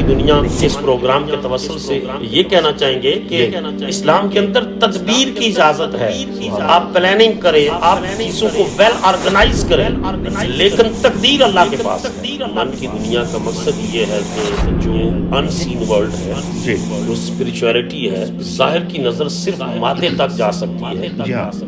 کی دنیا اس پروگرام کے توسل سے یہ کہنا چاہیں گے کہ اسلام کے اندر تدبیر کی اجازت ہے، آپ پلاننگ کریں، آپ چیزوں کو ویل آرگنائز کریں، لیکن تقدیر اللہ کے پاس ہے۔ من کی دنیا کا مقصد یہ ہے کہ جو ان سین ورلڈ ہے، جو اسپرچولیٹی ہے، ظاہر کی نظر صرف مادے تک جا سکتی ہے،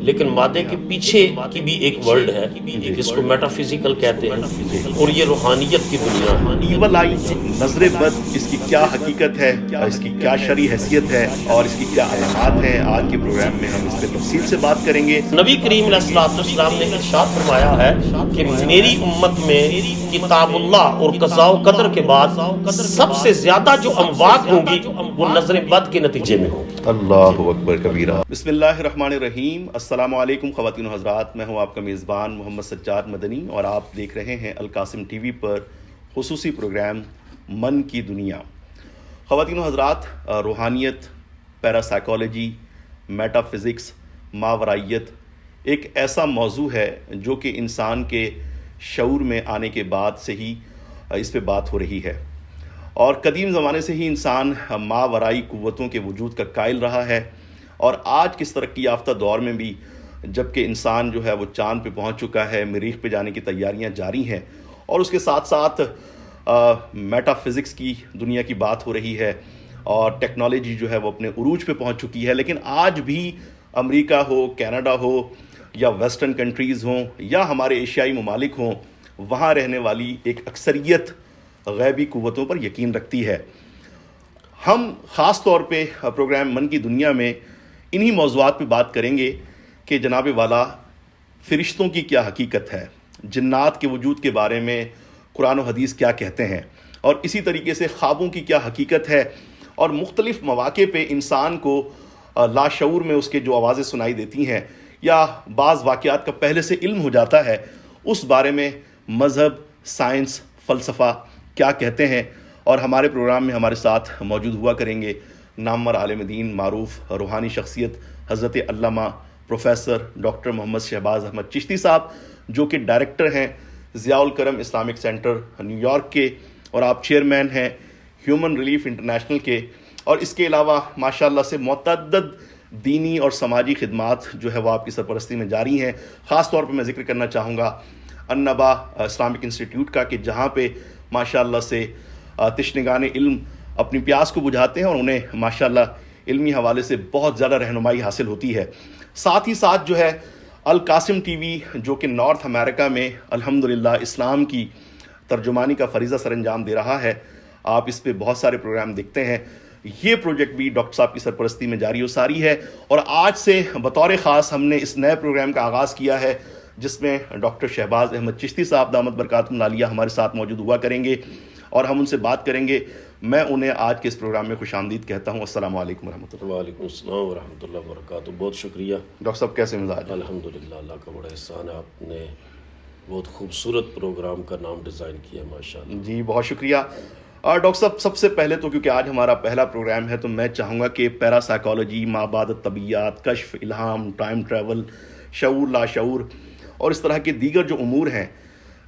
لیکن مادے کے پیچھے کی بھی ایک ورلڈ ہے جس کو میٹا فزیکل کہتے ہیں، اور یہ روحانیت کی دنیا ہے۔ ایول آئی، نظر بد، اس کی کیا حقیقت ہے، اس کی کیا شرعی حیثیت ہے اور اس کی کیا علامات ہیں، آج کے پروگرام میں ہم اس پہ تفصیل سے بات کریں گے۔ نبی کریم علیہ السلام نے ارشاد فرمایا ہے کہ میری امت میں کتاب اللہ اور قضاء و قدر کے بعد سب سے زیادہ جو اموات ہوں گی وہ نظر بد کے نتیجے میں ہوں گی۔ اللہ اکبر کبیرہ۔ بسم اللہ الرحمن الرحیم۔ السلام علیکم خواتین و حضرات، میں ہوں آپ کا میزبان محمد سجاد مدنی اور آپ دیکھ رہے ہیں القاسم ٹی وی پر خصوصی پروگرام من کی دنیا۔ خواتین و حضرات، روحانیت، پیرا سائیکالوجی، میٹا فزکس، ماورائیت ایک ایسا موضوع ہے جو کہ انسان کے شعور میں آنے کے بعد سے ہی اس پہ بات ہو رہی ہے، اور قدیم زمانے سے ہی انسان ماورائی قوتوں کے وجود کا قائل رہا ہے، اور آج کس ترقی یافتہ دور میں بھی جب کہ انسان جو ہے وہ چاند پہ پہنچ چکا ہے، مریخ پہ جانے کی تیاریاں جاری ہیں، اور اس کے ساتھ ساتھ میٹا فزکس کی دنیا کی بات ہو رہی ہے، اور ٹیکنالوجی جو ہے وہ اپنے عروج پہ پہنچ چکی ہے، لیکن آج بھی امریکہ ہو، کینیڈا ہو، یا ویسٹرن کنٹریز ہوں، یا ہمارے ایشیائی ممالک ہوں، وہاں رہنے والی ایک اکثریت غیبی قوتوں پر یقین رکھتی ہے۔ ہم خاص طور پہ پروگرام من کی دنیا میں انہی موضوعات پہ بات کریں گے کہ جناب والا فرشتوں کی کیا حقیقت ہے، جنات کے وجود کے بارے میں قرآن و حدیث کیا کہتے ہیں، اور اسی طریقے سے خوابوں کی کیا حقیقت ہے، اور مختلف مواقع پہ انسان کو لاشعور میں اس کے جو آوازیں سنائی دیتی ہیں یا بعض واقعات کا پہلے سے علم ہو جاتا ہے، اس بارے میں مذہب، سائنس، فلسفہ کیا کہتے ہیں۔ اور ہمارے پروگرام میں ہمارے ساتھ موجود ہوا کریں گے نامور عالم دین، معروف روحانی شخصیت حضرت علامہ پروفیسر ڈاکٹر محمد شہباز احمد چشتی صاحب، جو کہ ڈائریکٹر ہیں Zia Al-Karam Islamic centre new York کے، اور آپ چیئرمین ہیں ہیومن ریلیف انٹرنیشنل کے، اور اس کے علاوہ ماشاءاللہ سے متعدد دینی اور سماجی خدمات جو ہے وہ آپ کی سرپرستی میں جاری ہیں۔ خاص طور پہ میں ذکر کرنا چاہوں گا النبا اسلامک انسٹیٹیوٹ کا، کہ جہاں پہ ماشاءاللہ سے تشنگان علم اپنی پیاس کو بجھاتے ہیں اور انہیں ماشاءاللہ علمی حوالے سے بہت زیادہ رہنمائی حاصل ہوتی ہے۔ ساتھ ہی ساتھ جو ہے القاسم ٹی وی، جو کہ نارتھ امریکہ میں الحمدللہ اسلام کی ترجمانی کا فریضہ سر انجام دے رہا ہے، آپ اس پہ بہت سارے پروگرام دیکھتے ہیں۔ یہ پروجیکٹ بھی ڈاکٹر صاحب کی سرپرستی میں جاری و ساری ہے، اور آج سے بطور خاص ہم نے اس نئے پروگرام کا آغاز کیا ہے جس میں ڈاکٹر شہباز احمد چشتی صاحب دامت برکاتہم العالیہ ہمارے ساتھ موجود ہوا کریں گے، اور ہم ان سے بات کریں گے۔ میں انہیں آج کے اس پروگرام میں خوش آمدید کہتا ہوں۔ السلام علیکم ورحمۃ اللہ۔ وعلیکم السلام ورحمۃ اللہ وبرکاتہ۔ بہت شکریہ ڈاکٹر صاحب، کیسے مزاج؟ الحمدللہ، اللہ کا بڑا احسان ہے، آپ نے بہت خوبصورت پروگرام کا نام ڈیزائن کیا، ماشاءاللہ۔ جی بہت شکریہ ڈاکٹر صاحب۔ سب سے پہلے تو کیونکہ آج ہمارا پہلا پروگرام ہے تو میں چاہوں گا کہ پیرا سائیکالوجی، مابعد طبیعیات، کشف، الہام، ٹائم ٹریول، شعور، لاشعور اور اس طرح کے دیگر جو امور ہیں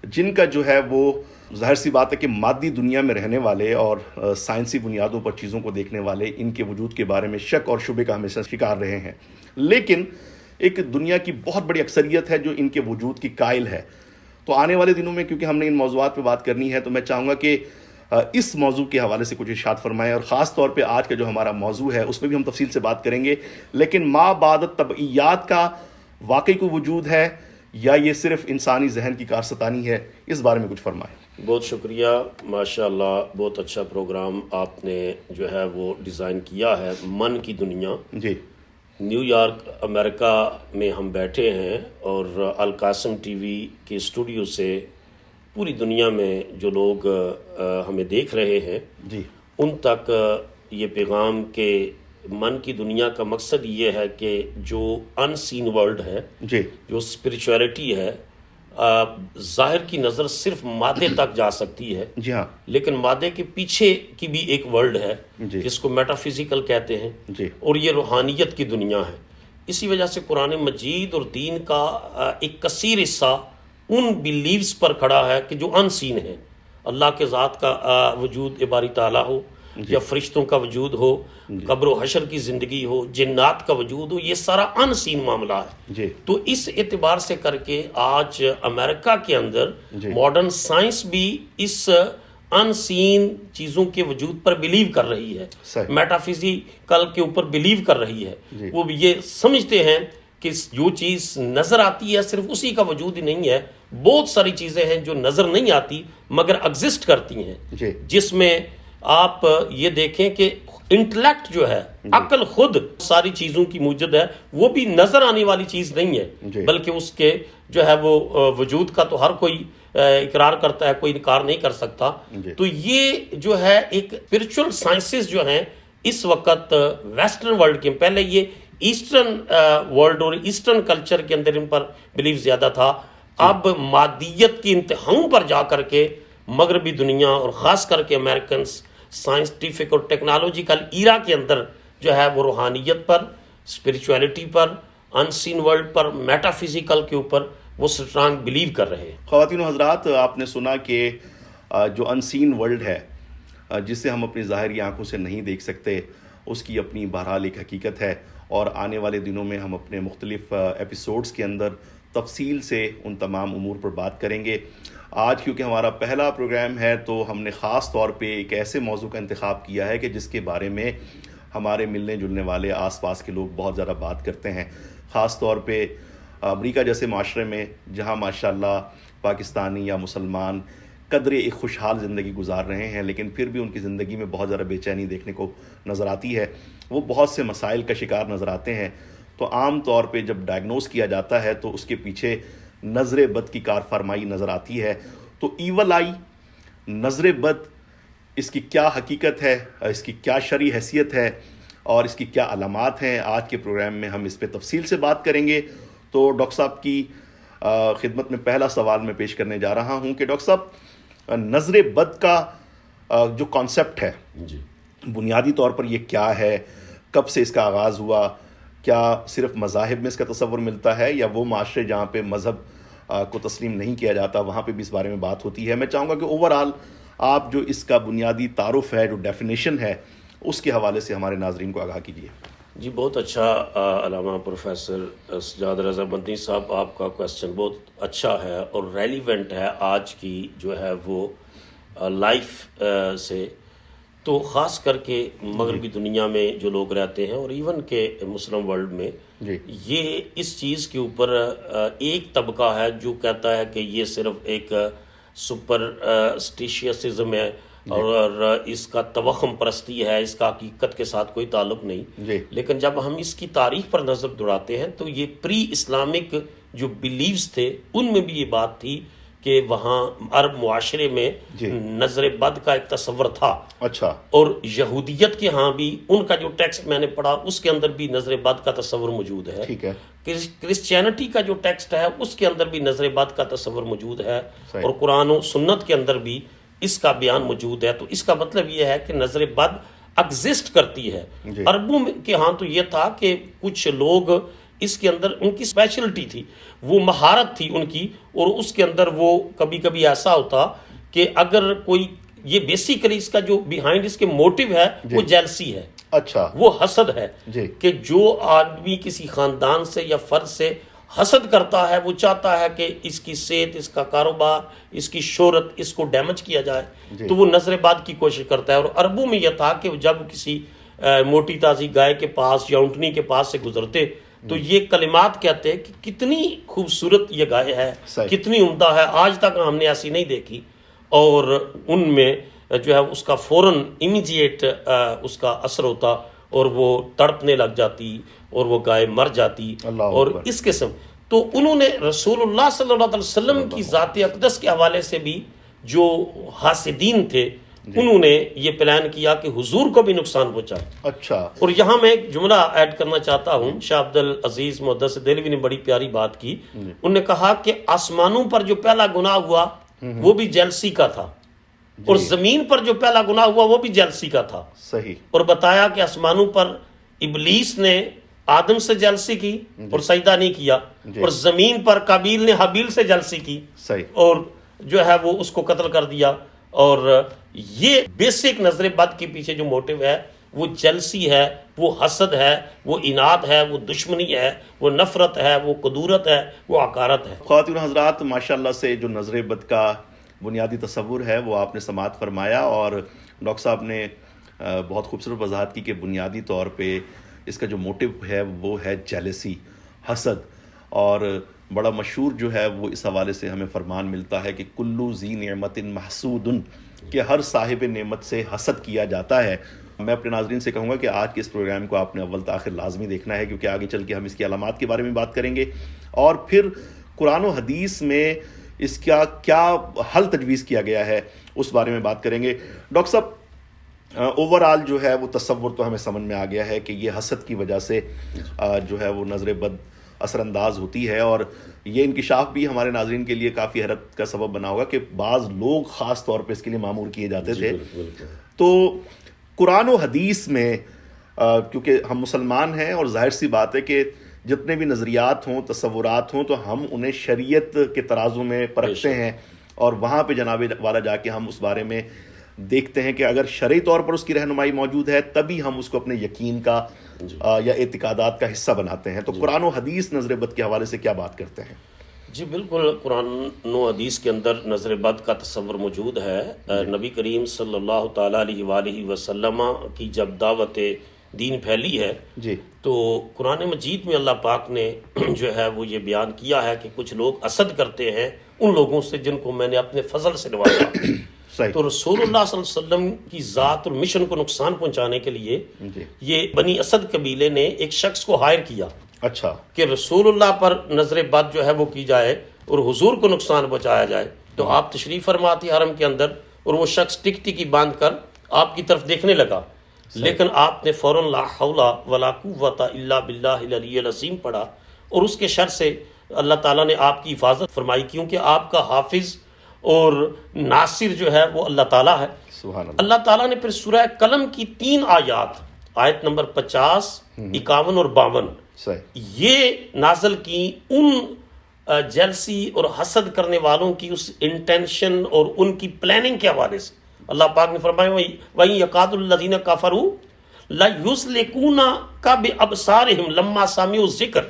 جن کا جو ہے وہ ظاہر سی بات ہے کہ مادی دنیا میں رہنے والے اور سائنسی بنیادوں پر چیزوں کو دیکھنے والے ان کے وجود کے بارے میں شک اور شبے کا ہمیشہ شکار رہے ہیں، لیکن ایک دنیا کی بہت بڑی اکثریت ہے جو ان کے وجود کی قائل ہے۔ تو آنے والے دنوں میں کیونکہ ہم نے ان موضوعات پہ بات کرنی ہے تو میں چاہوں گا کہ اس موضوع کے حوالے سے کچھ ارشاد فرمائیں، اور خاص طور پہ آج کا جو ہمارا موضوع ہے اس پہ بھی ہم تفصیل سے بات کریں گے، لیکن ما بعد طبعیات کا واقعی کوئی وجود ہے یا یہ صرف انسانی ذہن کی کارستانی ہے، اس بارے میں کچھ فرمائیں۔ بہت شکریہ، ماشاءاللہ بہت اچھا پروگرام آپ نے جو ہے وہ ڈیزائن کیا ہے، من کی دنیا۔ جی نیو یارک امریکہ میں ہم بیٹھے ہیں، اور القاسم ٹی وی کے اسٹوڈیو سے پوری دنیا میں جو لوگ ہمیں دیکھ رہے ہیں جی ان تک یہ پیغام کہ من کی دنیا کا مقصد یہ ہے کہ جو ان سین ورلڈ ہے، جی جو اسپرچولیٹی ہے، ظاہر کی نظر صرف مادے تک جا سکتی ہے، جی ہاں لیکن مادے کے پیچھے کی بھی ایک ورلڈ ہے جی جس کو میٹا فزیکل کہتے ہیں، جی اور یہ روحانیت کی دنیا ہے۔ اسی وجہ سے قرآن مجید اور دین کا ایک کثیر حصہ ان بیلیوز پر کھڑا ہے کہ جو ان سین ہیں۔ اللہ کے ذات کا وجود باری تعالیٰ ہو یا فرشتوں کا وجود ہو، قبر و حشر کی زندگی ہو، جنات کا وجود ہو، یہ سارا ان سین معاملہ ہے. تو اس اعتبار سے کر کے آج امریکہ کے اندر ماڈرن سائنس بھی اس ان سین چیزوں کے وجود پر بلیو کر رہی ہے، میٹا فزیکل کے اوپر بلیو کر رہی ہے. وہ یہ سمجھتے ہیں کہ جو چیز نظر آتی ہے صرف اسی کا وجود ہی نہیں ہے، بہت ساری چیزیں ہیں جو نظر نہیں آتی مگر ایگزسٹ کرتی ہیں، جس میں آپ یہ دیکھیں کہ انٹلیکٹ جو ہے، عقل خود ساری چیزوں کی موجد ہے، وہ بھی نظر آنے والی چیز نہیں ہے، بلکہ اس کے جو ہے وہ وجود کا تو ہر کوئی اقرار کرتا ہے، کوئی انکار نہیں کر سکتا. تو یہ جو ہے ایک اسپرچل سائنسز جو ہیں اس وقت ویسٹرن ورلڈ کے، پہلے یہ ایسٹرن ورلڈ اور ایسٹرن کلچر کے اندر ان پر بلیف زیادہ تھا، اب مادیت کی انتہاؤں پر جا کر کے مغربی دنیا اور خاص کر کے امریکنس سائنٹیفک اور ٹیکنالوجیکل ایرا کے اندر جو ہے وہ روحانیت پر، اسپرچولیٹی پر، ان سین ورلڈ پر، میٹا فزیکل کے اوپر وہ سٹرانگ بلیو کر رہے ہیں. خواتین و حضرات، آپ نے سنا کہ جو ان سین ورلڈ ہے جسے ہم اپنی ظاہری آنکھوں سے نہیں دیکھ سکتے، اس کی اپنی بہرحال ایک حقیقت ہے، اور آنے والے دنوں میں ہم اپنے مختلف ایپیسوڈز کے اندر تفصیل سے ان تمام امور پر بات کریں گے. آج کیونکہ ہمارا پہلا پروگرام ہے تو ہم نے خاص طور پہ ایک ایسے موضوع کا انتخاب کیا ہے کہ جس کے بارے میں ہمارے ملنے جلنے والے آس پاس کے لوگ بہت زیادہ بات کرتے ہیں، خاص طور پہ امریکہ جیسے معاشرے میں جہاں ماشاءاللہ پاکستانی یا مسلمان قدرے ایک خوشحال زندگی گزار رہے ہیں، لیکن پھر بھی ان کی زندگی میں بہت زیادہ بے چینی دیکھنے کو نظر آتی ہے، وہ بہت سے مسائل کا شکار نظر آتے ہیں. تو عام طور پہ جب ڈائگنوز کیا جاتا ہے تو اس کے پیچھے نظر بد کی کار فرمائی نظر آتی ہے. تو ایول آئی، نظر بد، اس کی کیا حقیقت ہے، اس کی کیا شرعی حیثیت ہے اور اس کی کیا علامات ہیں، آج کے پروگرام میں ہم اس پہ تفصیل سے بات کریں گے. تو ڈاکٹر صاحب کی خدمت میں پہلا سوال میں پیش کرنے جا رہا ہوں کہ ڈاکٹر صاحب، نظر بد کا جو کانسیپٹ ہے بنیادی طور پر یہ کیا ہے، کب سے اس کا آغاز ہوا، کیا صرف مذاہب میں اس کا تصور ملتا ہے یا وہ معاشرے جہاں پہ مذہب کو تسلیم نہیں کیا جاتا وہاں پہ بھی اس بارے میں بات ہوتی ہے؟ میں چاہوں گا کہ اوورآل آپ جو اس کا بنیادی تعارف ہے، جو ڈیفینیشن ہے، اس کے حوالے سے ہمارے ناظرین کو آگاہ کیجیے. جی بہت اچھا علامہ پروفیسر سجاد رضا مدنی صاحب، آپ کا کویسچن بہت اچھا ہے اور ریلیونٹ ہے آج کی جو ہے وہ لائف سے. تو خاص کر کے مغربی دنیا میں جو لوگ رہتے ہیں اور ایون کہ مسلم ورلڈ میں یہ اس چیز کے اوپر ایک طبقہ ہے جو کہتا ہے کہ یہ صرف ایک سپر اسٹیشیسزم ہے اور اس کا توہم پرستی ہے، اس کا حقیقت کے ساتھ کوئی تعلق نہیں. لیکن جب ہم اس کی تاریخ پر نظر دوڑاتے ہیں تو یہ پری اسلامک جو بلیفز تھے ان میں بھی یہ بات تھی کہ وہاں عرب معاشرے میں نظر بد کا ایک تصور تھا. اچھا. اور یہودیت کے ہاں بھی ان کا جو ٹیکسٹ میں نے پڑھا اس کے اندر بھی نظر بد کا تصور موجود ہے. ٹھیک ہے. کرسچینٹی کا جو ٹیکسٹ ہے اس کے اندر بھی نظر بد کا تصور موجود ہے اور قرآن و سنت کے اندر بھی اس کا بیان موجود ہے. تو اس کا مطلب یہ ہے کہ نظر بد ایگزسٹ کرتی ہے. عربوں کے ہاں تو یہ تھا کہ کچھ لوگ اس کے اندر ان کی اسپیشلٹی تھی، وہ مہارت تھی ان کی، اور اس کے اندر وہ کبھی کبھی ایسا ہوتا کہ اگر کوئی، یہ بیسیکلی اس کا جو بیہائنڈ اس کے موٹیو ہے وہ جیلسی ہے. اچھا. وہ حسد ہے کہ جو آدمی کسی خاندان سے یا فرد سے حسد کرتا ہے وہ چاہتا ہے کہ اس کی صحت، اس کا کاروبار، اس کی شہرت، اس کو ڈیمیج کیا جائے. تو وہ نظر بد کی کوشش کرتا ہے. اور عربوں میں یہ تھا کہ جب کسی موٹی تازی گائے کے پاس یا اونٹنی کے پاس سے گزرتے تو یہ کلمات کہتے کہ کتنی خوبصورت یہ گائے ہے، کتنی عمدہ ہے، آج تک ہم نے ایسی نہیں دیکھی. اور ان میں جو ہے اس کا فوراً امیڈیٹ اس کا اثر ہوتا اور وہ تڑپنے لگ جاتی اور وہ گائے مر جاتی. اور اس قسم تو انہوں نے رسول اللہ صلی اللہ علیہ وسلم کی ذات اقدس کے حوالے سے بھی جو حاسدین تھے انہوں نے یہ پلان کیا کہ حضور کو بھی نقصان پہنچائے. اچھا. اور یہاں میں ایک جملہ ایڈ کرنا چاہتا ہوں. شاہ عبد العزیز محدث دہلوی نے بڑی پیاری بات کی. انہوں نے کہا کہ آسمانوں پر جو پہلا گناہ ہوا وہ بھی جیلسی کا تھا اور زمین پر جو پہلا گناہ ہوا وہ بھی جیلسی کا تھا. صحیح. اور بتایا کہ آسمانوں پر ابلیس نے آدم سے جیلسی کی اور سجدہ نہیں کیا، اور زمین پر قابیل نے حابیل سے جیلسی کی اور جو ہے وہ اس کو قتل کر دیا. اور یہ بیسک نظر بد کے پیچھے جو موٹو ہے وہ جلسی ہے، وہ حسد ہے، وہ اناد ہے، وہ دشمنی ہے، وہ نفرت ہے، وہ قدورت ہے، وہ حقارت ہے۔ خواتین حضرات، ماشاءاللہ سے جو نظر بد کا بنیادی تصور ہے وہ آپ نے سماعت فرمایا، اور ڈاکٹر صاحب نے بہت خوبصورت وضاحت کی کہ بنیادی طور پہ اس کا جو موٹو ہے وہ ہے جیلسی، حسد، اور بڑا مشہور جو ہے وہ اس حوالے سے ہمیں فرمان ملتا ہے کہ کلو ذی نعمت محسود، کہ ہر صاحب نعمت سے حسد کیا جاتا ہے۔ میں اپنے ناظرین سے کہوں گا کہ آج کے اس پروگرام کو آپ نے اول تاخر لازمی دیکھنا ہے، کیونکہ آگے چل کے ہم اس کی علامات کے بارے میں بات کریں گے، اور پھر قرآن و حدیث میں اس کا کیا حل تجویز کیا گیا ہے اس بارے میں بات کریں گے۔ ڈاکٹر صاحب، اوورآل جو ہے وہ تصور تو ہمیں سمجھ میں آ گیا ہے کہ یہ حسد کی وجہ سے جو ہے وہ نظر بد اثر انداز ہوتی ہے، اور یہ انکشاف بھی ہمارے ناظرین کے لیے کافی حیرت کا سبب بنا ہوگا کہ بعض لوگ خاص طور پہ اس کے لیے مامور کیے جاتے تھے۔ تو قرآن و حدیث میں کیونکہ ہم مسلمان ہیں، اور ظاہر سی بات ہے کہ جتنے بھی نظریات ہوں، تصورات ہوں، تو ہم انہیں شریعت کے ترازو میں پرکھتے ہیں، اور وہاں پہ جناب والا جا کے ہم اس بارے میں دیکھتے ہیں کہ اگر شرعی طور پر اس کی رہنمائی موجود ہے تبھی ہم اس کو اپنے یقین کا یا اعتقادات کا حصہ بناتے ہیں۔ تو قرآن و حدیث نظر بد کے حوالے سے کیا بات کرتے ہیں؟ جی بالکل، قرآن و حدیث کے اندر نظر بد کا تصور موجود ہے۔ نبی کریم صلی اللہ تعالیٰ علیہ وآلہ وسلم کی جب دعوت دین پھیلی ہے جی، تو قرآن مجید میں اللہ پاک نے جو ہے وہ یہ بیان کیا ہے کہ کچھ لوگ حسد کرتے ہیں ان لوگوں سے جن کو میں نے اپنے فضل سے نوازا۔ صحیح۔ تو رسول اللہ صلی اللہ علیہ وسلم کی ذات اور مشن کو نقصان پہنچانے کے لیے جی، یہ بنی اسد قبیلے نے ایک شخص کو ہائر کیا اچھا، کہ رسول اللہ پر نظر بد جو ہے وہ کی جائے اور حضور کو نقصان پہنچایا جائے۔ تو آپ تشریف فرماتی حرم کے اندر، اور وہ شخص ٹک ٹکی باندھ کر آپ کی طرف دیکھنے لگا، لیکن آپ نے فوراً لا حول ولا قوت الا باللہ العلی العظیم پڑھا، اور اس کے شر سے اللہ تعالیٰ نے آپ کی حفاظت فرمائی، کیونکہ آپ کا حافظ اور ناصر جو ہے وہ اللہ تعالیٰ ہے۔ سبحان اللہ۔ اللہ تعالیٰ نے پھر سورہ قلم کی 3 آیات، آیت نمبر 50، 51 اور 52 صحیح، یہ نازل کی ان جیلسی اور حسد کرنے والوں کی اس انٹینشن اور ان کی پلاننگ کے حوالے سے۔ اللہ پاک نے فرمایا وَإِن يَكَادُ الَّذِينَ كَفَرُوا لَيُزْلِقُونَكَ بِأَبْصَارِهِمْ لَمَّا سَمِعُوا الذِّكْرَ،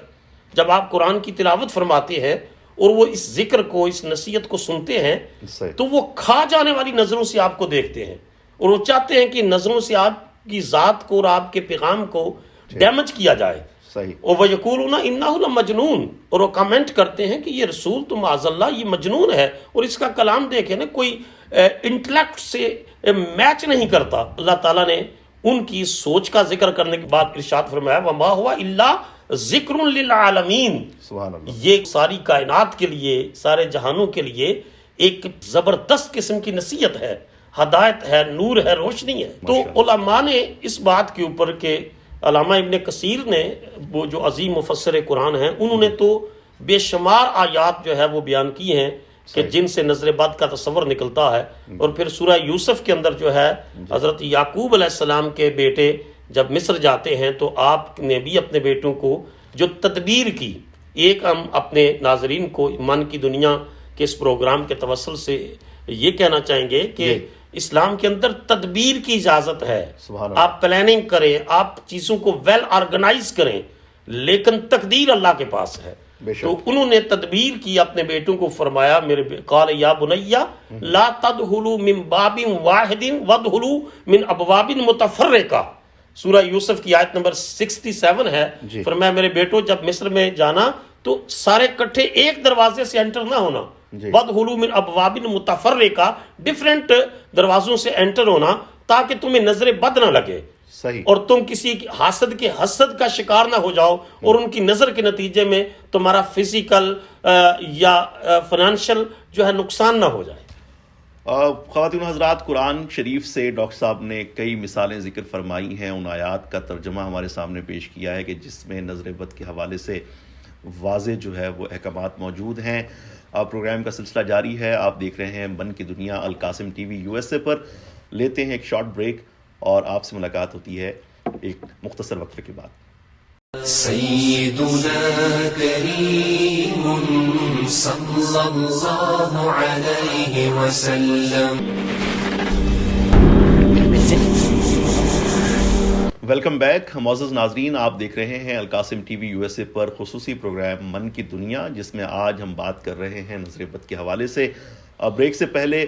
جب آپ قرآن کی تلاوت فرماتے ہیں اور وہ اس ذکر کو، اس نصیحت کو سنتے ہیں صحیح، تو وہ کھا جانے والی نظروں سے آپ کو دیکھتے ہیں، اور وہ چاہتے ہیں کہ نظروں سے آپ کی ذات کو اور آپ کے پیغام کو ڈیمیج کیا جائے۔ صحیح، اور وَيَقُولُونَ إِنَّهُ لَمَجْنُونَ، اور وہ کمنٹ کرتے ہیں کہ یہ رسول تو معاذ اللہ یہ مجنون ہے، اور اس کا کلام دیکھیں نا کوئی انٹلیکٹ سے میچ نہیں کرتا۔ اللہ تعالیٰ نے ان کی سوچ کا ذکر کرنے کے بعد ارشاد فرمایا وَمَا هُوَ إِلَّا ذِكْرٌ لِلْعَالَمِينَ، سبحان اللہ۔ یہ ساری کائنات کے لیے، سارے جہانوں کے لیے ایک زبردست قسم کی نصیحت ہے، ہدایت ہے، نور ہے، روشنی ہے۔ تو علماء نے اس بات کے اوپر کہ علامہ ابن کثیر نے، وہ جو عظیم مفسر قرآن ہیں، انہوں نے تو بے شمار آیات جو ہے وہ بیان کی ہیں کہ جن سے نظر بد کا تصور نکلتا ہے۔ اور پھر سورہ یوسف کے اندر جو ہے حضرت یعقوب علیہ السلام کے بیٹے جب مصر جاتے ہیں تو آپ نے بھی اپنے بیٹوں کو جو تدبیر کی، ایک ہم اپنے ناظرین کو من کی دنیا کے اس پروگرام کے توسل سے یہ کہنا چاہیں گے کہ اسلام کے اندر تدبیر کی اجازت ہے، آپ پلاننگ کریں، آپ چیزوں کو ویل آرگنائز کریں، لیکن تقدیر اللہ کے پاس ہے۔ تو انہوں نے تدبیر کی، اپنے بیٹوں کو فرمایا میرے قال یا بنیا لا تدخلوا من باب واحد وادخلوا من ابواب متفرقہ، سورہ یوسف کی آیت نمبر 67 ہے۔ فرمایا میرے بیٹوں جب مصر میں جانا تو سارے کٹھے ایک دروازے سے انٹر نہ ہونا، وادخلوا من ابواب متفرقہ، ڈفرینٹ دروازوں سے انٹر ہونا تاکہ تمہیں نظر بد نہ لگے، صحیح، اور تم کسی حاسد کے حسد کا شکار نہ ہو جاؤ اور ان کی نظر کے نتیجے میں تمہارا فزیکل یا فائنینشیل جو ہے نقصان نہ ہو جائے۔ خواتین حضرات، قرآن شریف سے ڈاکٹر صاحب نے کئی مثالیں ذکر فرمائی ہیں، ان آیات کا ترجمہ ہمارے سامنے پیش کیا ہے کہ جس میں نظر بد کے حوالے سے واضح جو ہے وہ احکامات موجود ہیں۔ پروگرام کا سلسلہ جاری ہے، آپ دیکھ رہے ہیں من کی دنیا القاسم ٹی وی USA پر۔ لیتے ہیں ایک شارٹ بریک اور آپ سے ملاقات ہوتی ہے ایک مختصر وقفے کے بعد۔ سيدنا كريم صلى الله عليه وسلم. ویلکم بیک معزز ناظرین، آپ دیکھ رہے ہیں القاسم ٹی وی USA پر خصوصی پروگرام من کی دنیا، جس میں آج ہم بات کر رہے ہیں نظر بد کے حوالے سے. بریک سے پہلے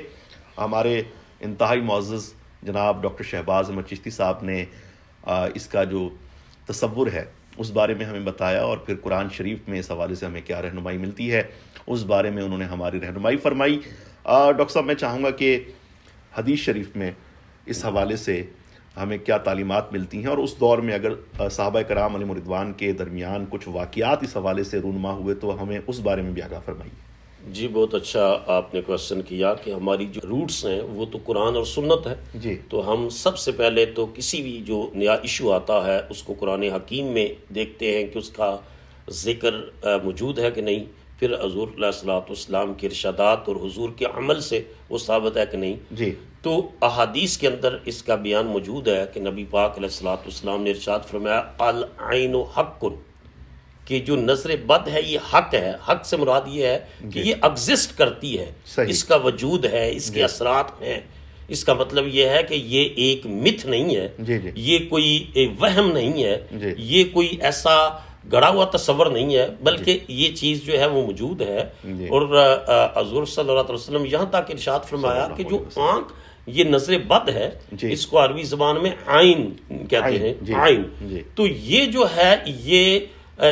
ہمارے انتہائی معزز جناب ڈاکٹر شہباز احمد چشتی صاحب نے اس کا جو تصور ہے اس بارے میں ہمیں بتایا، اور پھر قرآن شریف میں اس حوالے سے ہمیں کیا رہنمائی ملتی ہے اس بارے میں انہوں نے ہماری رہنمائی فرمائی. ڈاکٹر صاحب، میں چاہوں گا کہ حدیث شریف میں اس حوالے سے ہمیں کیا تعلیمات ملتی ہیں، اور اس دور میں اگر صحابہ کرام علیہم رضوان کے درمیان کچھ واقعات اس حوالے سے رونما ہوئے تو ہمیں اس بارے میں بھی آگاہ فرمائیے. جی، بہت اچھا آپ نے کوشچن کیا کہ ہماری جو روٹس ہیں وہ تو قرآن اور سنت ہے. جی، تو ہم سب سے پہلے تو کسی بھی جو نیا ایشو آتا ہے اس کو قرآن حکیم میں دیکھتے ہیں کہ اس کا ذکر موجود ہے کہ نہیں، پھر حضور علیہ الصلوۃ والسلام کے ارشادات اور حضور کے عمل سے وہ ثابت ہے کہ نہیں. جی، تو احادیث کے اندر اس کا بیان موجود ہے کہ نبی پاک علیہ الصلوۃ والسلام نے ارشاد فرمایا العین حق، کہ جو نظر بد ہے یہ حق ہے. حق سے مراد یہ ہے کہ یہ ایگزسٹ کرتی ہے، اس کا وجود ہے، اس کے اثرات ہیں. اس کا مطلب یہ ہے کہ یہ ایک متھ نہیں ہے، یہ کوئی وہم نہیں ہے، یہ کوئی ایسا گڑا ہوا تصور نہیں ہے، بلکہ یہ چیز جو ہے وہ موجود ہے. اور حضور صلی اللہ علیہ وسلم یہاں تک ارشاد فرمایا کہ جو آنکھ یہ نظر بد ہے، اس کو عربی زبان میں عین کہتے ہیں. عین تو یہ جو ہے یہ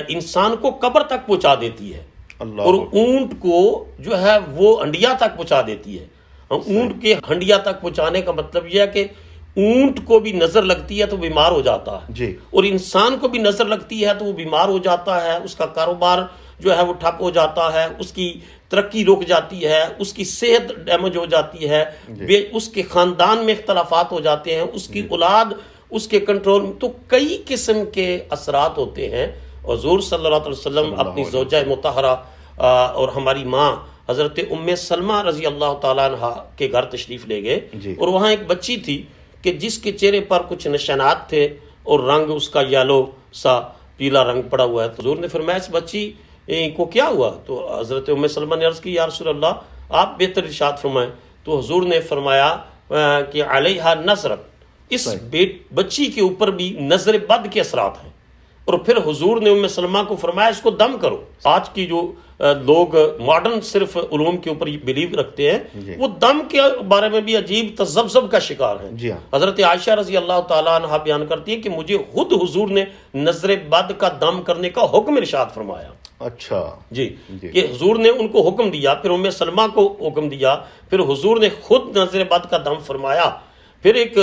انسان کو قبر تک پہنچا دیتی ہے، اور اونٹ کو جو ہے وہ ہنڈیا تک پہنچا دیتی ہے. اونٹ کے ہنڈیا تک پہنچانے کا مطلب یہ ہے کہ اونٹ کو بھی نظر لگتی ہے تو بیمار ہو جاتا ہے، اور انسان کو بھی نظر لگتی ہے تو وہ بیمار ہو جاتا ہے، اس کا کاروبار جو ہے وہ ٹھپ ہو جاتا ہے، اس کی ترقی رک جاتی ہے، اس کی صحت ڈیمیج ہو جاتی ہے، اس کے خاندان میں اختلافات ہو جاتے ہیں، اس کی اولاد اس کے کنٹرول میں. تو کئی قسم کے اثرات ہوتے ہیں. حضور صلی اللہ علیہ وسلم اپنی زوجہ مطہرہ اور ہماری ماں حضرت ام سلمہ رضی اللہ تعالیٰ عنہ کے گھر تشریف لے گئے، اور وہاں ایک بچی تھی کہ جس کے چہرے پر کچھ نشانات تھے اور رنگ اس کا یلو سا پیلا رنگ پڑا ہوا ہے. تو حضور نے فرمایا اس بچی کو کیا ہوا؟ تو حضرت ام سلمہ نے عرض کی یا رسول اللہ آپ بہتر ارشاد فرمائیں. تو حضور نے فرمایا کہ علیہا نظرت، اس بچی کے اوپر بھی نظر بد کے اثرات ہیں. اور پھر حضور نے ام سلمہ کو فرمایا اس کو دم کرو. آج کی جو لوگ ماڈرن صرف علوم کے اوپر بلیو رکھتے ہیں، وہ دم کے بارے میں بھی عجیب تذبذب کا شکار ہیں. حضرت عائشہ رضی اللہ تعالیٰ عنہ بیان کرتی ہے کہ مجھے خود حضور نے نظر بد کا دم کرنے کا حکم ارشاد فرمایا. اچھا جی، کہ حضور نے ان کو حکم دیا، پھر ام سلمہ کو حکم دیا، پھر حضور نے خود نظر بد کا دم فرمایا. پھر ایک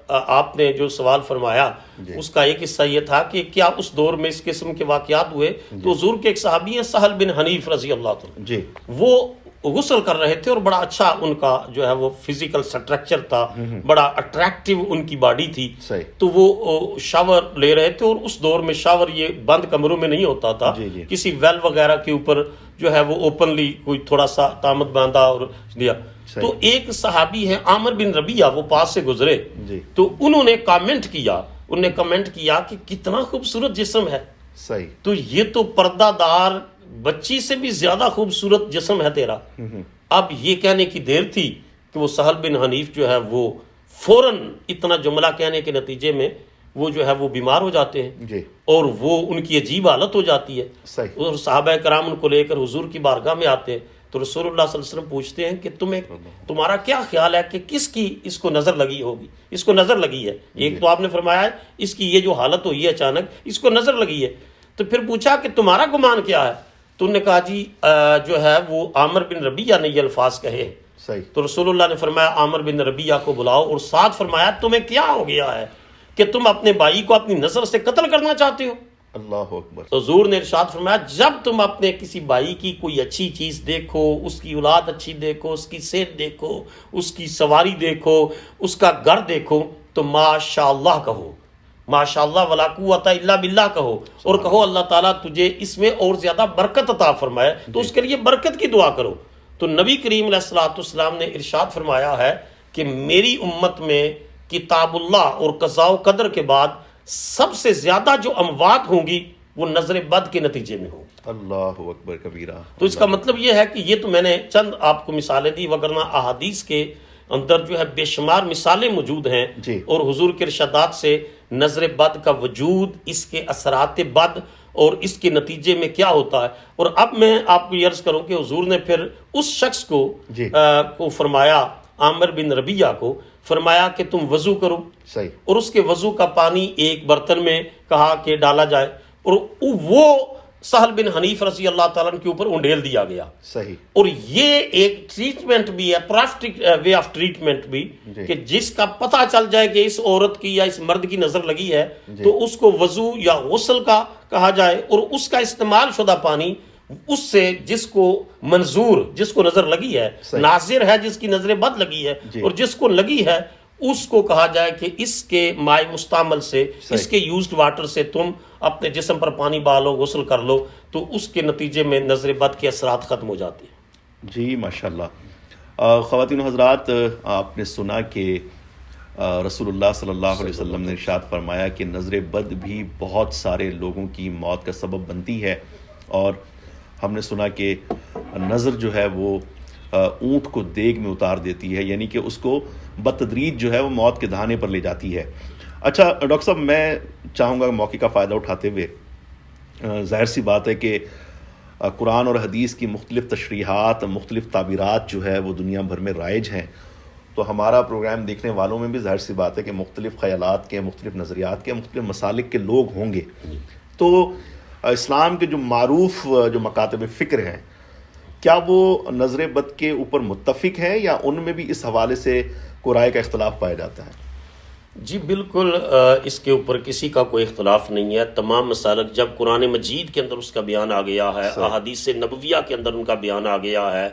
آپ نے جو سوال فرمایا اس کا ایک حصہ یہ تھا کہ کیا اس دور میں اس قسم کے واقعات ہوئے؟ تو حضور کے ایک صحابی ہیں سہل بن حنیف رضی اللہ عنہ، وہ غسل کر رہے تھے، اور بڑا اچھا ان کا جو ہے وہ فزیکل سٹرکچر تھا، بڑا اٹریکٹیو ان کی باڈی تھی. تو وہ شاور لے رہے تھے، اور اس دور میں شاور یہ بند کمروں میں نہیں ہوتا تھا، کسی ویل وغیرہ کے اوپر جو ہے وہ اوپنلی کوئی تھوڑا سا تامت باندھا اور دیا. تو ایک صحابی ہے عامر بن ربیعہ، وہ پاس سے گزرے، تو انہوں نے کمنٹ کیا کہ کتنا خوبصورت جسم ہے. تو یہ تو پردہ دار بچی سے بھی زیادہ خوبصورت جسم ہے تیرا. اب یہ کہنے کی دیر تھی کہ وہ سہل بن حنیف جو ہے وہ فوراً اتنا جملہ کہنے کے نتیجے میں وہ جو ہے وہ بیمار ہو جاتے ہیں، اور وہ ان کی عجیب حالت ہو جاتی ہے. اور صحابہ کرام ان کو لے کر حضور کی بارگاہ میں آتے ہیں. تو رسول اللہ صلی اللہ علیہ وسلم پوچھتے ہیں کہ تمہارا کیا خیال ہے کہ کس کی اس کو نظر لگی ہوگی؟ اس کو نظر لگی ہے. ایک تو آپ نے فرمایا ہے اس کی یہ جو حالت ہوئی ہے اچانک اس کو نظر لگی ہے. تو پھر پوچھا کہ تمہارا گمان کیا ہے؟ تو انہوں نے کہا جی جو ہے وہ عامر بن ربیعہ نے یہ الفاظ کہے ہیں. تو رسول اللہ نے فرمایا عامر بن ربیعہ کو بلاؤ، اور ساتھ فرمایا تمہیں کیا ہو گیا ہے کہ تم اپنے بھائی کو اپنی نظر سے قتل کرنا چاہتے ہو؟ اللہ اکبر. حضور نے ارشاد فرمایا جب تم اپنے کسی بھائی کی کوئی اچھی چیز دیکھو، اس کی اولاد اچھی دیکھو، اس کی صحت دیکھو، اس کی سواری دیکھو، اس کا گھر دیکھو، تو ماشاء اللہ کہو، ماشاء اللہ ولا قوت الا باللہ کہو، اور کہو اللہ تعالیٰ تجھے اس میں اور زیادہ برکت عطا فرمائے، تو اس کے لیے برکت کی دعا کرو. تو نبی کریم علیہ الصلوۃ والسلام نے ارشاد فرمایا ہے کہ میری امت میں کتاب اللہ اور قضاء و قدر کے بعد سب سے زیادہ جو اموات ہوں گی وہ نظر بد کے نتیجے میں ہوں گی۔ اللہ اکبر کبیرہ۔ تو اس کا مطلب یہ ہے کہ یہ تو میں نے چند آپ کو مثالیں دی، وگرنہ احادیث کے اندر جو ہے بے شمار مثالیں موجود ہیں جی۔ اور حضور کے ارشادات سے نظر بد کا وجود، اس کے اثرات بد اور اس کے نتیجے میں کیا ہوتا ہے۔ اور اب میں آپ کو یہ عرض کروں کہ حضور نے پھر اس شخص کو جی۔ کو فرمایا، عامر بن ربیعہ کو فرمایا کہ تم وضو کرو، صحیح۔ اور اس کے وضو کا پانی ایک برتن میں کہا کہ ڈالا جائے، اور وہ سہل بن حنیف رضی اللہ تعالیٰ عنہ کے اوپر انڈیل دیا گیا۔ صحیح۔ اور یہ ایک ٹریٹمنٹ بھی ہے، پراسٹک وے آف ٹریٹمنٹ بھی، جی۔ کہ جس کا پتہ چل جائے کہ اس عورت کی یا اس مرد کی نظر لگی ہے جی۔ تو اس کو وضو یا غسل کا کہا جائے، اور اس کا استعمال شدہ پانی اس سے جس کو منظور، جس کو نظر لگی ہے، صحیح۔ ناظر ہے جس کی نظر بد لگی ہے، جی۔ اور جس کو لگی ہے اس کو کہا جائے کہ اس کے مائع مستعمل سے، صحیح۔ اس کے یوزڈ واٹر سے تم اپنے جسم پر پانی بالو، غسل کر لو، تو اس کے نتیجے میں نظر بد کے اثرات ختم ہو جاتے ہیں۔ جی ماشاءاللہ۔ خواتین و حضرات، آپ نے سنا کہ رسول اللہ صلی اللہ علیہ وسلم نے ارشاد فرمایا کہ نظر بد بھی بہت سارے لوگوں کی موت کا سبب بنتی ہے، اور ہم نے سنا کہ نظر جو ہے وہ اونٹ کو دیگ میں اتار دیتی ہے، یعنی کہ اس کو بتدریج جو ہے وہ موت کے دہانے پر لے جاتی ہے۔ اچھا ڈاکٹر صاحب، میں چاہوں گا موقع کا فائدہ اٹھاتے ہوئے، ظاہر سی بات ہے کہ قرآن اور حدیث کی مختلف تشریحات، مختلف تعبیرات جو ہے وہ دنیا بھر میں رائج ہیں، تو ہمارا پروگرام دیکھنے والوں میں بھی ظاہر سی بات ہے کہ مختلف خیالات کے، مختلف نظریات کے، مختلف مسالک کے لوگ ہوں گے۔ تو اسلام کے جو معروف جو مکاتب فکر ہیں، کیا وہ نظر بد کے اوپر متفق ہیں، یا ان میں بھی اس حوالے سے کوئی رائے کا اختلاف پایا جاتا ہے؟ جی بالکل، اس کے اوپر کسی کا کوئی اختلاف نہیں ہے۔ تمام مسالک جب قرآن مجید کے اندر اس کا بیان آ گیا ہے، احادیث نبویہ کے اندر ان کا بیان آ گیا ہے،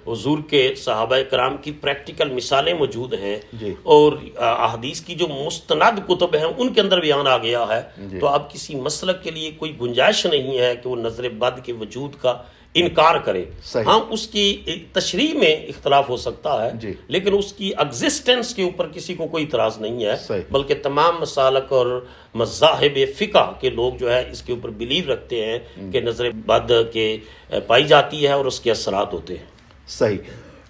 حضور کے صحابہ کرام کی پریکٹیکل مثالیں موجود ہیں، اور احادیث کی جو مستند کتب ہیں ان کے اندر بیان آ گیا ہے، تو اب کسی مسلک کے لیے کوئی گنجائش نہیں ہے کہ وہ نظر بد کے وجود کا انکار کرے۔ ہاں، اس کی تشریح میں اختلاف ہو سکتا ہے، لیکن اس کی ایگزسٹنس کے اوپر کسی کو کوئی اعتراض نہیں ہے، بلکہ تمام مسالک اور مذاہب فقہ کے لوگ جو ہے اس کے اوپر بلیو رکھتے ہیں کہ نظر بد کے پائی جاتی ہے اور اس کے اثرات ہوتے ہیں۔ صحیح۔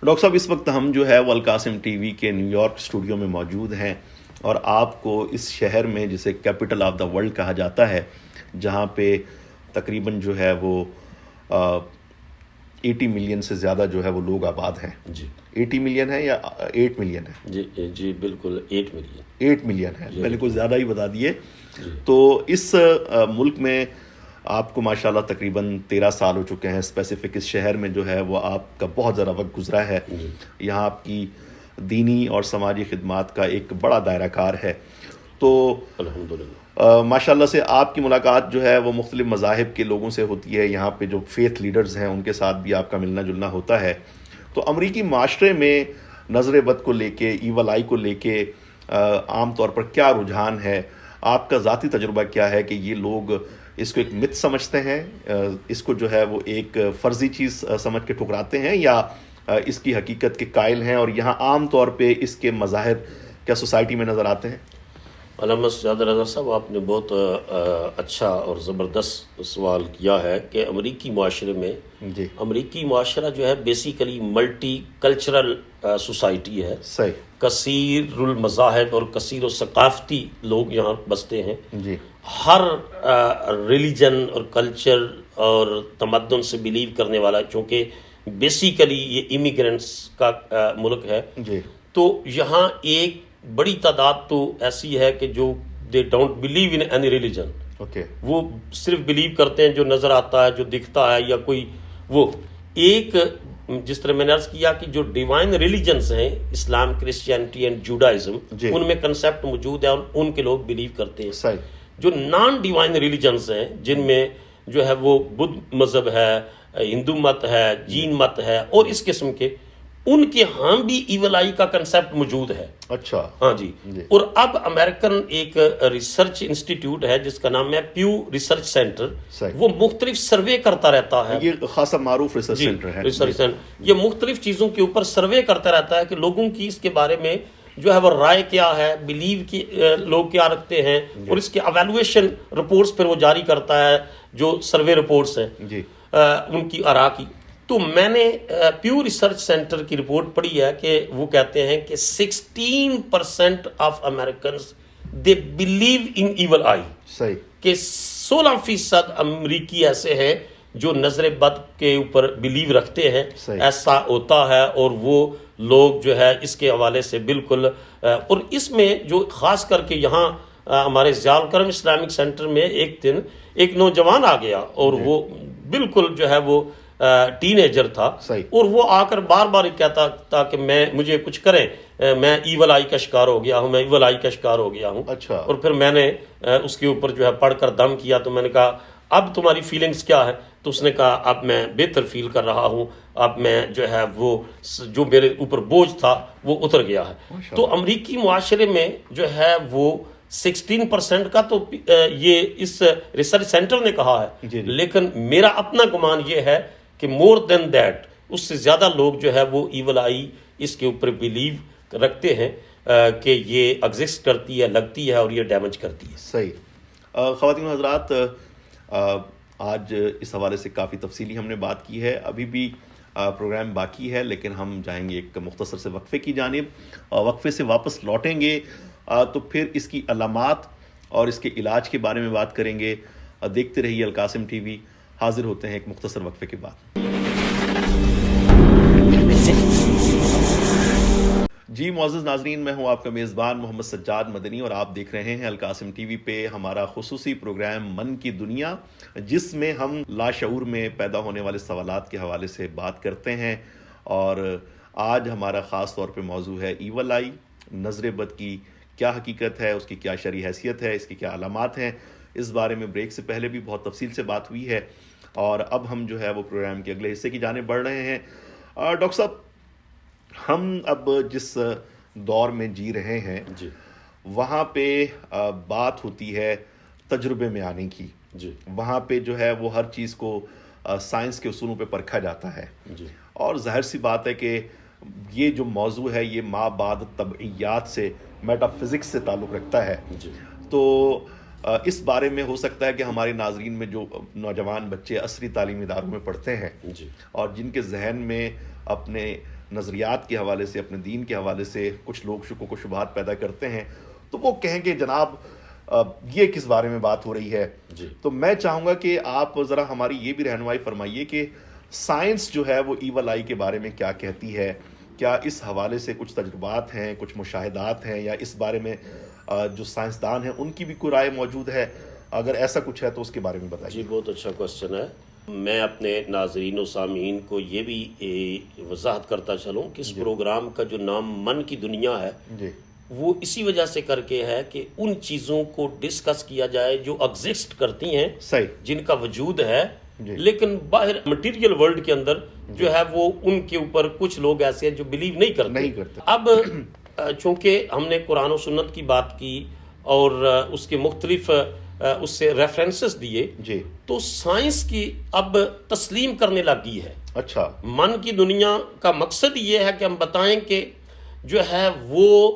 ڈاکٹر صاحب، اس وقت ہم جو ہے وہ القاسم ٹی وی کے نیو یارک اسٹوڈیو میں موجود ہیں، اور آپ کو اس شہر میں جسے کیپٹل آف دا ورلڈ کہا جاتا ہے، جہاں پہ تقریباً جو ہے وہ 80 ملین سے زیادہ جو ہے وہ لوگ آباد ہیں۔ جی 80 ملین ہے یا 8 ملین ہے؟ جی بالکل 8 ملین۔ 8 ملین ہے، میں نے کچھ زیادہ ہی بتا دیے۔ تو اس ملک میں آپ کو ماشاءاللہ تقریباً 13 سال ہو چکے ہیں، اسپیسیفک اس شہر میں جو ہے وہ آپ کا بہت زیادہ وقت گزرا ہے۔ یہاں آپ کی دینی اور سماجی خدمات کا ایک بڑا دائرہ کار ہے۔ تو الحمدللہ ماشاءاللہ سے آپ کی ملاقات جو ہے وہ مختلف مذاہب کے لوگوں سے ہوتی ہے، یہاں پہ جو فیتھ لیڈرز ہیں ان کے ساتھ بھی آپ کا ملنا جلنا ہوتا ہے۔ تو امریکی معاشرے میں نظر بد کو لے کے، ایول آئی کو لے کے عام طور پر کیا رجحان ہے؟ آپ کا ذاتی تجربہ کیا ہے کہ یہ لوگ اس کو ایک مت سمجھتے ہیں، اس کو جو ہے وہ ایک فرضی چیز سمجھ کے ٹھکراتے ہیں، یا اس کی حقیقت کے قائل ہیں، اور یہاں عام طور پہ اس کے مظاہر کیا سوسائٹی میں نظر آتے ہیں؟ علامہ سجاد رضا صاحب، آپ نے بہت اچھا اور زبردست سوال کیا ہے کہ امریکی معاشرے میں، امریکی معاشرہ جو ہے بیسیکلی ملٹی کلچرل سوسائٹی ہے، کثیر المذاہب اور کثیر و ثقافتی لوگ یہاں بستے ہیں، ہر ریلیجن اور کلچر اور تمدن سے بلیو کرنے والا، چونکہ بیسیکلی یہ امیگرینٹس کا ملک ہے، تو یہاں ایک بڑی تعداد تو ایسی ہے کہ جو they don't believe in any religion, وہ صرف بلیو کرتے ہیں جو نظر آتا ہے، جو دکھتا ہے، یا کوئی وہ ایک، جس طرح میں نے عرض کیا کہ جو ڈیوائن ریلیجنز ہیں، اسلام، کرسچینٹی اینڈ جوڈائزم، ان میں کنسیپٹ موجود ہے اور ان کے لوگ بلیو کرتے ہیں۔ جو نان ڈیوائن ریلیجنز ہیں، جن میں جو ہے وہ بدھ مذہب ہے، ہندو مت ہے، جین مت ہے، اور اس قسم کے، ان کے ہاں بھی ایول آئی کا کنسیپٹ موجود ہے۔ اچھا، ہاں جی۔ اور اب امریکن ایک ریسرچ انسٹیٹیوٹ ہے جس کا نام ہے پیو ریسرچ سینٹر، وہ مختلف سروے کرتا رہتا ہے، یہ خاصا معروف ریسرچ سینٹر ہے، یہ مختلف چیزوں کے اوپر سروے کرتا رہتا ہے کہ لوگوں کی اس کے بارے میں جو ہے وہ رائے کیا ہے، بلیو کی لوگ کیا رکھتے ہیں، اور اس کے ایویلویشن رپورٹس پھر وہ جاری کرتا ہے جو سروے رپورٹس ہیں جی ان کی آراء کی. تو میں نے پیو ریسرچ سینٹر کی رپورٹ پڑھی ہے کہ وہ کہتے ہیں کہ 16% of Americans they believe in evil eye, صحیح، کہ 16% امریکی ایسے ہیں جو نظر بد کے اوپر بلیو رکھتے ہیں. صحیح. ایسا ہوتا ہے، اور وہ لوگ جو ہے اس کے حوالے سے بالکل اور اس میں جو خاص کر کے یہاں ہمارے ضیاء الکرم اسلامک سینٹر میں ایک دن ایک نوجوان آ گیا، اور وہ بالکل جو ہے وہ ٹین ایجر تھا، صحیح. اور وہ آ کر بار بار کہتا تھا کہ مجھے کچھ کریں، میں ایول آئی کا شکار ہو گیا ہوں، میں ایول آئی کا شکار ہو گیا ہوں. اچھا. اور پھر میں نے اس کے اوپر جو ہے پڑھ کر دم کیا، تو میں نے کہا اب تمہاری فیلنگز کیا ہے؟ تو اس نے کہا اب میں بہتر فیل کر رہا ہوں، اب میں جو ہے وہ جو میرے اوپر بوجھ تھا وہ اتر گیا ہے. تو امریکی معاشرے میں جو ہے وہ 16% کا تو یہ اس ریسرچ سینٹر نے کہا ہے، جی. لیکن میرا اپنا گمان یہ ہے کہ مور دین دیٹ اس سے زیادہ لوگ جو ہے وہ ایول آئی اس کے اوپر بلیو رکھتے ہیں کہ یہ ایگزسٹ کرتی ہے، لگتی ہے اور یہ ڈیمیج کرتی ہے. صحیح. خواتین و حضرات، آج اس حوالے سے کافی تفصیلی ہم نے بات کی ہے. ابھی بھی پروگرام باقی ہے، لیکن ہم جائیں گے ایک مختصر سے وقفے کی جانب. وقفے سے واپس لوٹیں گے تو پھر اس کی علامات اور اس کے علاج کے بارے میں بات کریں گے. دیکھتے رہیے القاسم ٹی وی. حاضر ہوتے ہیں ایک مختصر وقفے کے بعد. جی معزز ناظرین، میں ہوں آپ کا میزبان محمد سجاد مدنی، اور آپ دیکھ رہے ہیں القاسم ٹی وی پہ ہمارا خصوصی پروگرام من کی دنیا، جس میں ہم لاشعور میں پیدا ہونے والے سوالات کے حوالے سے بات کرتے ہیں. اور آج ہمارا خاص طور پہ موضوع ہے ایول آئی، نظر بد کی کیا حقیقت ہے، اس کی کیا شرعی حیثیت ہے، اس کی کیا علامات ہیں. اس بارے میں بریک سے پہلے بھی بہت تفصیل سے بات ہوئی ہے، اور اب ہم جو ہے وہ پروگرام کے اگلے حصے کی جانب بڑھ رہے ہیں. ڈاکٹر صاحب، ہم اب جس دور میں جی رہے ہیں جی وہاں پہ بات ہوتی ہے تجربے میں آنے کی. جی وہاں پہ جو ہے وہ ہر چیز کو سائنس کے اصولوں پہ پرکھا جاتا ہے. جی اور ظاہر سی بات ہے کہ یہ جو موضوع ہے یہ ما بعد طبعیات سے، میٹا فزکس سے تعلق رکھتا ہے. جی تو اس بارے میں ہو سکتا ہے کہ ہمارے ناظرین میں جو نوجوان بچے عصری تعلیمی اداروں میں پڑھتے ہیں جی اور جن کے ذہن میں اپنے نظریات کے حوالے سے، اپنے دین کے حوالے سے کچھ لوگ شکوک و شبہات پیدا کرتے ہیں، تو وہ کہیں گے جناب یہ کس بارے میں بات ہو رہی ہے. جی تو میں چاہوں گا کہ آپ ذرا ہماری یہ بھی رہنمائی فرمائیے کہ سائنس جو ہے وہ ایول آئی کے بارے میں کیا کہتی ہے. کیا اس حوالے سے کچھ تجربات ہیں، کچھ مشاہدات ہیں، یا اس بارے میں جو سائنسدان ہیں ان کی بھی کوئی رائے موجود ہے؟ اگر ایسا کچھ ہے تو اس کے بارے میں بتائیے. جی بہت اچھا کوشچن ہے. میں اپنے ناظرین و سامعین کو یہ بھی وضاحت کرتا چلوں کہ اس پروگرام کا جو نام من کی دنیا ہے جی وہ اسی وجہ سے کر کے ہے کہ ان چیزوں کو ڈسکس کیا جائے جو ایگزسٹ کرتی ہیں، صحیح، جن کا وجود ہے، جی. لیکن باہر مٹیریل ورلڈ کے اندر جو ہے وہ ان کے اوپر کچھ لوگ ایسے ہیں جو بلیو نہیں کرتے. اب چونکہ ہم نے قرآن و سنت کی بات کی اور اس کے مختلف اس سے ریفرنسز دیے، جی تو سائنس کی اب تسلیم کرنے لگی ہے. اچھا. من کی دنیا کا مقصد یہ ہے کہ ہم بتائیں کہ جو ہے وہ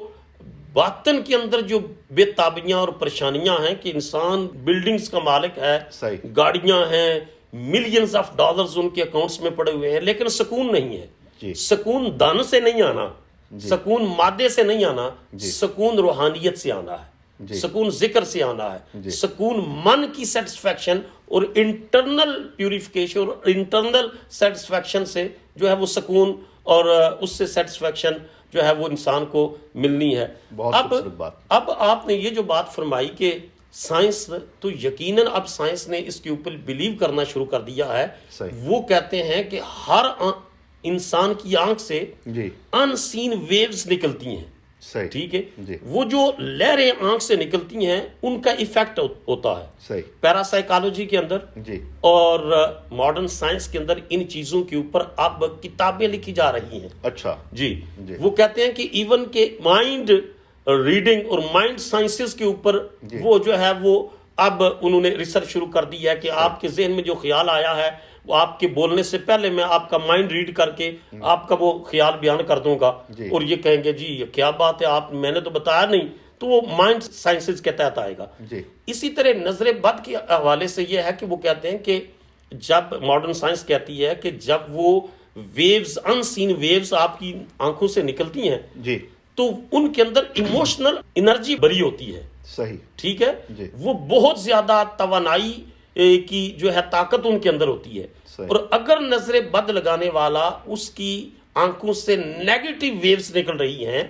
باطن کے اندر جو بے تابیاں اور پریشانیاں ہیں کہ انسان بلڈنگز کا مالک ہے، صحیح، گاڑیاں ہیں، ملینز آف ڈالرز ان کے اکاؤنٹس میں پڑے ہوئے ہیں، لیکن سکون نہیں ہے. جی. سکون دن سے نہیں آنا، سکون مادے سے نہیں آنا، سکون روحانیت سے آنا ہے، سکون ذکر سے آنا ہے، سکون من کی سیٹسفیکشن اور انٹرنل پیوریفیکیشن اور انٹرنل سیٹسفیکشن سے جو ہے وہ سکون اور اس سے سیٹسفیکشن جو ہے وہ انسان کو ملنی ہے. اب آپ نے یہ جو بات فرمائی کہ سائنس، تو یقیناً اب سائنس نے اس کے اوپر بلیو کرنا شروع کر دیا ہے. وہ کہتے ہیں کہ ہر انسان کی آنکھ سے ان سین ویوز نکلتی ہیں. ٹھیک ہے، وہ جو لہریں آنکھ سے نکلتی ہیں ان کا ایفیکٹ ہوتا ہے پیراسائیکالوجی کے اندر اور ماڈرن سائنس کے اندر. ان چیزوں کے اوپر اب کتابیں لکھی جا رہی ہیں. اچھا جی. وہ کہتے ہیں کہ ایون کہ مائنڈ ریڈنگ اور مائنڈ سائنسز کے اوپر وہ جو ہے وہ اب انہوں نے ریسرچ شروع کر دی ہے کہ آپ کے ذہن میں جو خیال آیا ہے آپ کے بولنے سے پہلے میں آپ کا مائنڈ ریڈ کر کے آپ کا وہ خیال بیان کر دوں گا اور یہ کہیں گے جی کیا بات ہے آپ میں نے تو بتایا نہیں، تو وہ مائنڈ سائنسز کے تحت آئے گا. اسی طرح نظر بد کے حوالے سے یہ ہے کہ وہ کہتے ہیں کہ جب ماڈرن سائنس کہتی ہے کہ جب وہ ویوز ان سین ویوز آپ کی آنکھوں سے نکلتی ہیں تو ان کے اندر ایموشنل انرجی بری ہوتی ہے. صحیح، ٹھیک ہے، وہ بہت زیادہ توانائی کی جو ہے طاقت ان کے اندر ہوتی ہے. اور اگر نظر بد لگانے والا اس کی آنکھوں سے نیگیٹو ویوز نکل رہی ہیں،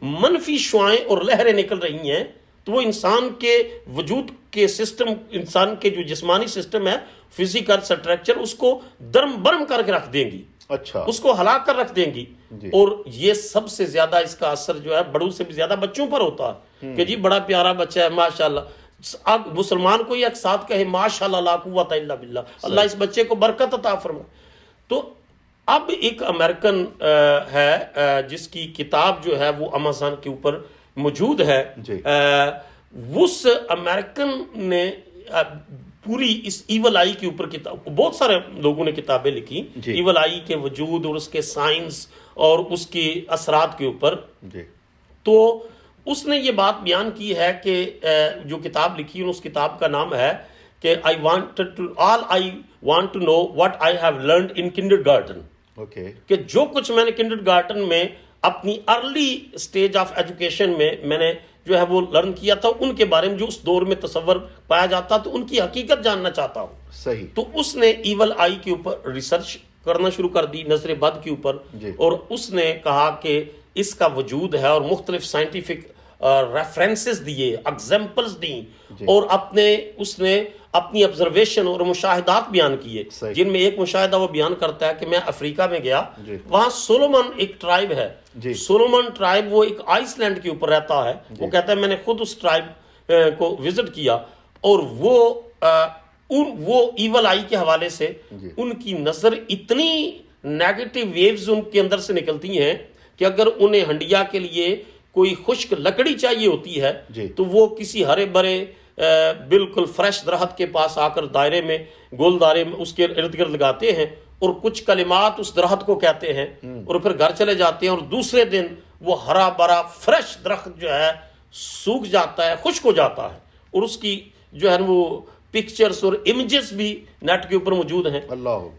منفی شعائیں اور لہریں نکل رہی ہیں، تو وہ انسان کے وجود کے سسٹم، انسان کے جو جسمانی سسٹم ہے، فزیکل سٹرکچر، اس کو درم برم کر کے رکھ دیں گی. اچھا، اس کو ہلاک کر رکھ دیں گی. اور یہ سب سے زیادہ اس کا اثر جو ہے بڑوں سے بھی زیادہ بچوں پر ہوتا ہے کہ جی بڑا پیارا بچہ ہے ماشاءاللہ. اب مسلمان کو ایک ساتھ کہے ماشاءاللہ لا قوت الا باللہ، اللہ اس بچے کو برکت عطا فرمائے. تو اب ایک امریکن ہے جس کی کتاب جو ہے وہ امازون کے اوپر موجود ہے. اس امریکن نے پوری اس ایول آئی کے اوپر کتاب، بہت سارے لوگوں نے کتابیں لکھی ایول آئی کے وجود اور اس کے سائنس اور اس کے اثرات کے اوپر. تو اس نے یہ بات بیان کی ہے کہ جو کتاب لکھی اس کتاب کا نام ہے کہ I want to know what I have learned in kindergarten. کہ جو کچھ میں نے kindergarten میں اپنی ارلی سٹیج آف ایجوکیشن میں نے جو ہے وہ لرن کیا تھا، ان کے بارے میں جو اس دور میں تصور پایا جاتا تو ان کی حقیقت جاننا چاہتا ہوں. صحیح. تو اس نے ایول آئی کے اوپر ریسرچ کرنا شروع کر دی، نظر بد کے اوپر. اور اس نے کہا کہ اس کا وجود ہے اور مختلف سائنٹیفک ریفرنسز دیے، ایگزامپلز دیں، اور اس نے اپنی آبزرویشن اور مشاہدات بیان کیے، جن میں ایک مشاہدہ وہ بیان کرتا ہے کہ میں افریقہ میں گیا، وہاں سولومن ایک ٹرائب ہے، سولومن ٹرائب وہ ایک آئس لینڈ کے اوپر رہتا ہے. وہ کہتا ہے میں نے خود اس ٹرائب کو وزٹ کیا، اور وہ ایول آئی کے حوالے سے ان کی نظر اتنی نیگیٹو ویوز ان کے اندر سے نکلتی ہیں کہ اگر انہیں ہنڈیا کے لیے کوئی خشک لکڑی چاہیے ہوتی ہے تو وہ کسی ہرے برے بالکل فریش درخت کے پاس آ کر دائرے میں، گول دائرے میں اس کے ارد گرد لگاتے ہیں اور کچھ کلمات اس درخت کو کہتے ہیں، اور پھر گھر چلے جاتے ہیں، اور دوسرے دن وہ ہرا بھرا فریش درخت جو ہے سوکھ جاتا ہے، خشک ہو جاتا ہے. اور اس کی جو ہے وہ پکچرز اور امیجز بھی نیٹ کے اوپر موجود ہیں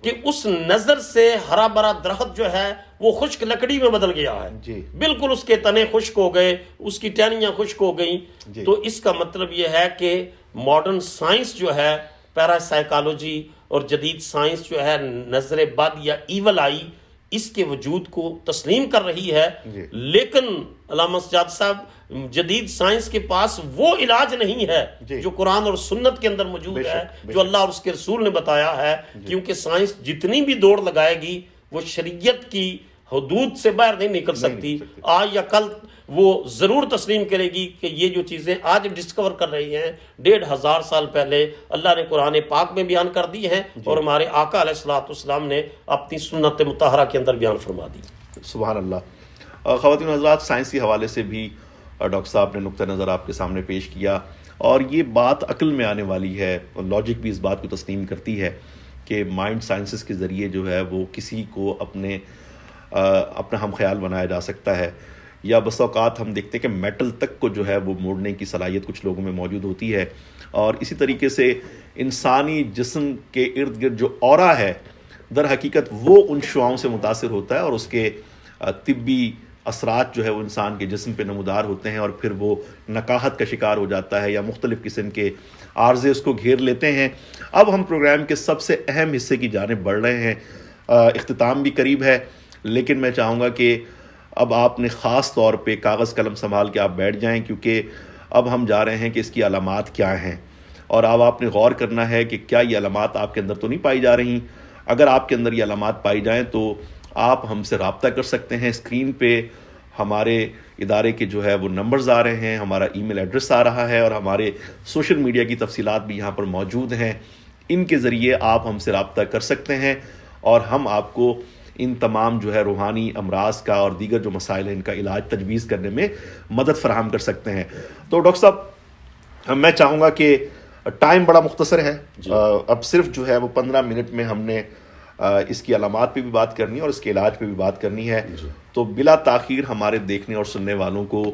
کہ اس نظر سے ہرا بھرا درخت جو ہے وہ خشک لکڑی میں بدل گیا ہے. بالکل اس کے تنے خشک ہو گئے، اس کی ٹہنیاں خشک ہو گئیں. تو اس کا مطلب یہ ہے کہ ماڈرن سائنس جو ہے، پیرا سائیکالوجی اور جدید سائنس جو ہے نظر بد یا ایول آئی، اس کے وجود کو تسلیم کر رہی ہے. لیکن علامہ سجاد صاحب، جدید سائنس کے پاس وہ علاج نہیں ہے جو قرآن اور سنت کے اندر موجود ہے، جو اللہ اور اس کے رسول نے بتایا ہے. کیونکہ سائنس جتنی بھی دوڑ لگائے گی وہ شریعت کی حدود سے باہر نہیں نکل سکتی. آج یا کل وہ ضرور تسلیم کرے گی کہ یہ جو چیزیں آج ڈسکور کر رہی ہیں 1500 سال پہلے اللہ نے قرآن پاک میں بیان کر دی ہیں، اور ہمارے آقا علیہ الصلوۃ والسلام نے اپنی سنت مطہرہ کے اندر بیان فرما دی. سبحان اللہ. خواتین حضرات، سائنسی حوالے سے بھی ڈاکٹر صاحب نے نقطہ نظر آپ کے سامنے پیش کیا، اور یہ بات عقل میں آنے والی ہے، اور لاجک بھی اس بات کو تسلیم کرتی ہے کہ مائنڈ سائنسز کے ذریعے جو ہے وہ کسی کو اپنا ہم خیال بنایا جا سکتا ہے. یا بس اوقات ہم دیکھتے ہیں کہ میٹل تک کو جو ہے وہ موڑنے کی صلاحیت کچھ لوگوں میں موجود ہوتی ہے. اور اسی طریقے سے انسانی جسم کے ارد گرد جو اورا ہے، در حقیقت وہ ان شعاؤں سے متاثر ہوتا ہے، اور اس کے طبی اثرات جو ہے وہ انسان کے جسم پہ نمودار ہوتے ہیں، اور پھر وہ نقاہت کا شکار ہو جاتا ہے یا مختلف قسم کے عارضے اس کو گھیر لیتے ہیں. اب ہم پروگرام کے سب سے اہم حصے کی جانب بڑھ رہے ہیں، اختتام بھی قریب ہے، لیکن میں چاہوں گا کہ اب آپ نے خاص طور پہ کاغذ قلم سنبھال کے آپ بیٹھ جائیں، کیونکہ اب ہم جا رہے ہیں کہ اس کی علامات کیا ہیں، اور اب آپ نے غور کرنا ہے کہ کیا یہ علامات آپ کے اندر تو نہیں پائی جا رہی. اگر آپ کے اندر یہ علامات پائی جائیں تو آپ ہم سے رابطہ کر سکتے ہیں. اسکرین پہ ہمارے ادارے کے جو ہے وہ نمبرز آ رہے ہیں، ہمارا ای میل ایڈریس آ رہا ہے، اور ہمارے سوشل میڈیا کی تفصیلات بھی یہاں پر موجود ہیں. ان کے ذریعے آپ ہم سے رابطہ کر سکتے ہیں، اور ہم آپ کو ان تمام جو ہے روحانی امراض کا اور دیگر جو مسائل ہیں ان کا علاج تجویز کرنے میں مدد فراہم کر سکتے ہیں. تو ڈاکٹر صاحب، میں چاہوں گا کہ ٹائم بڑا مختصر ہے، اب صرف جو ہے وہ 15 منٹ میں ہم نے اس کی علامات پہ بھی بات کرنی ہے اور اس کے علاج پہ بھی بات کرنی ہے. تو بلا تاخیر ہمارے دیکھنے اور سننے والوں کو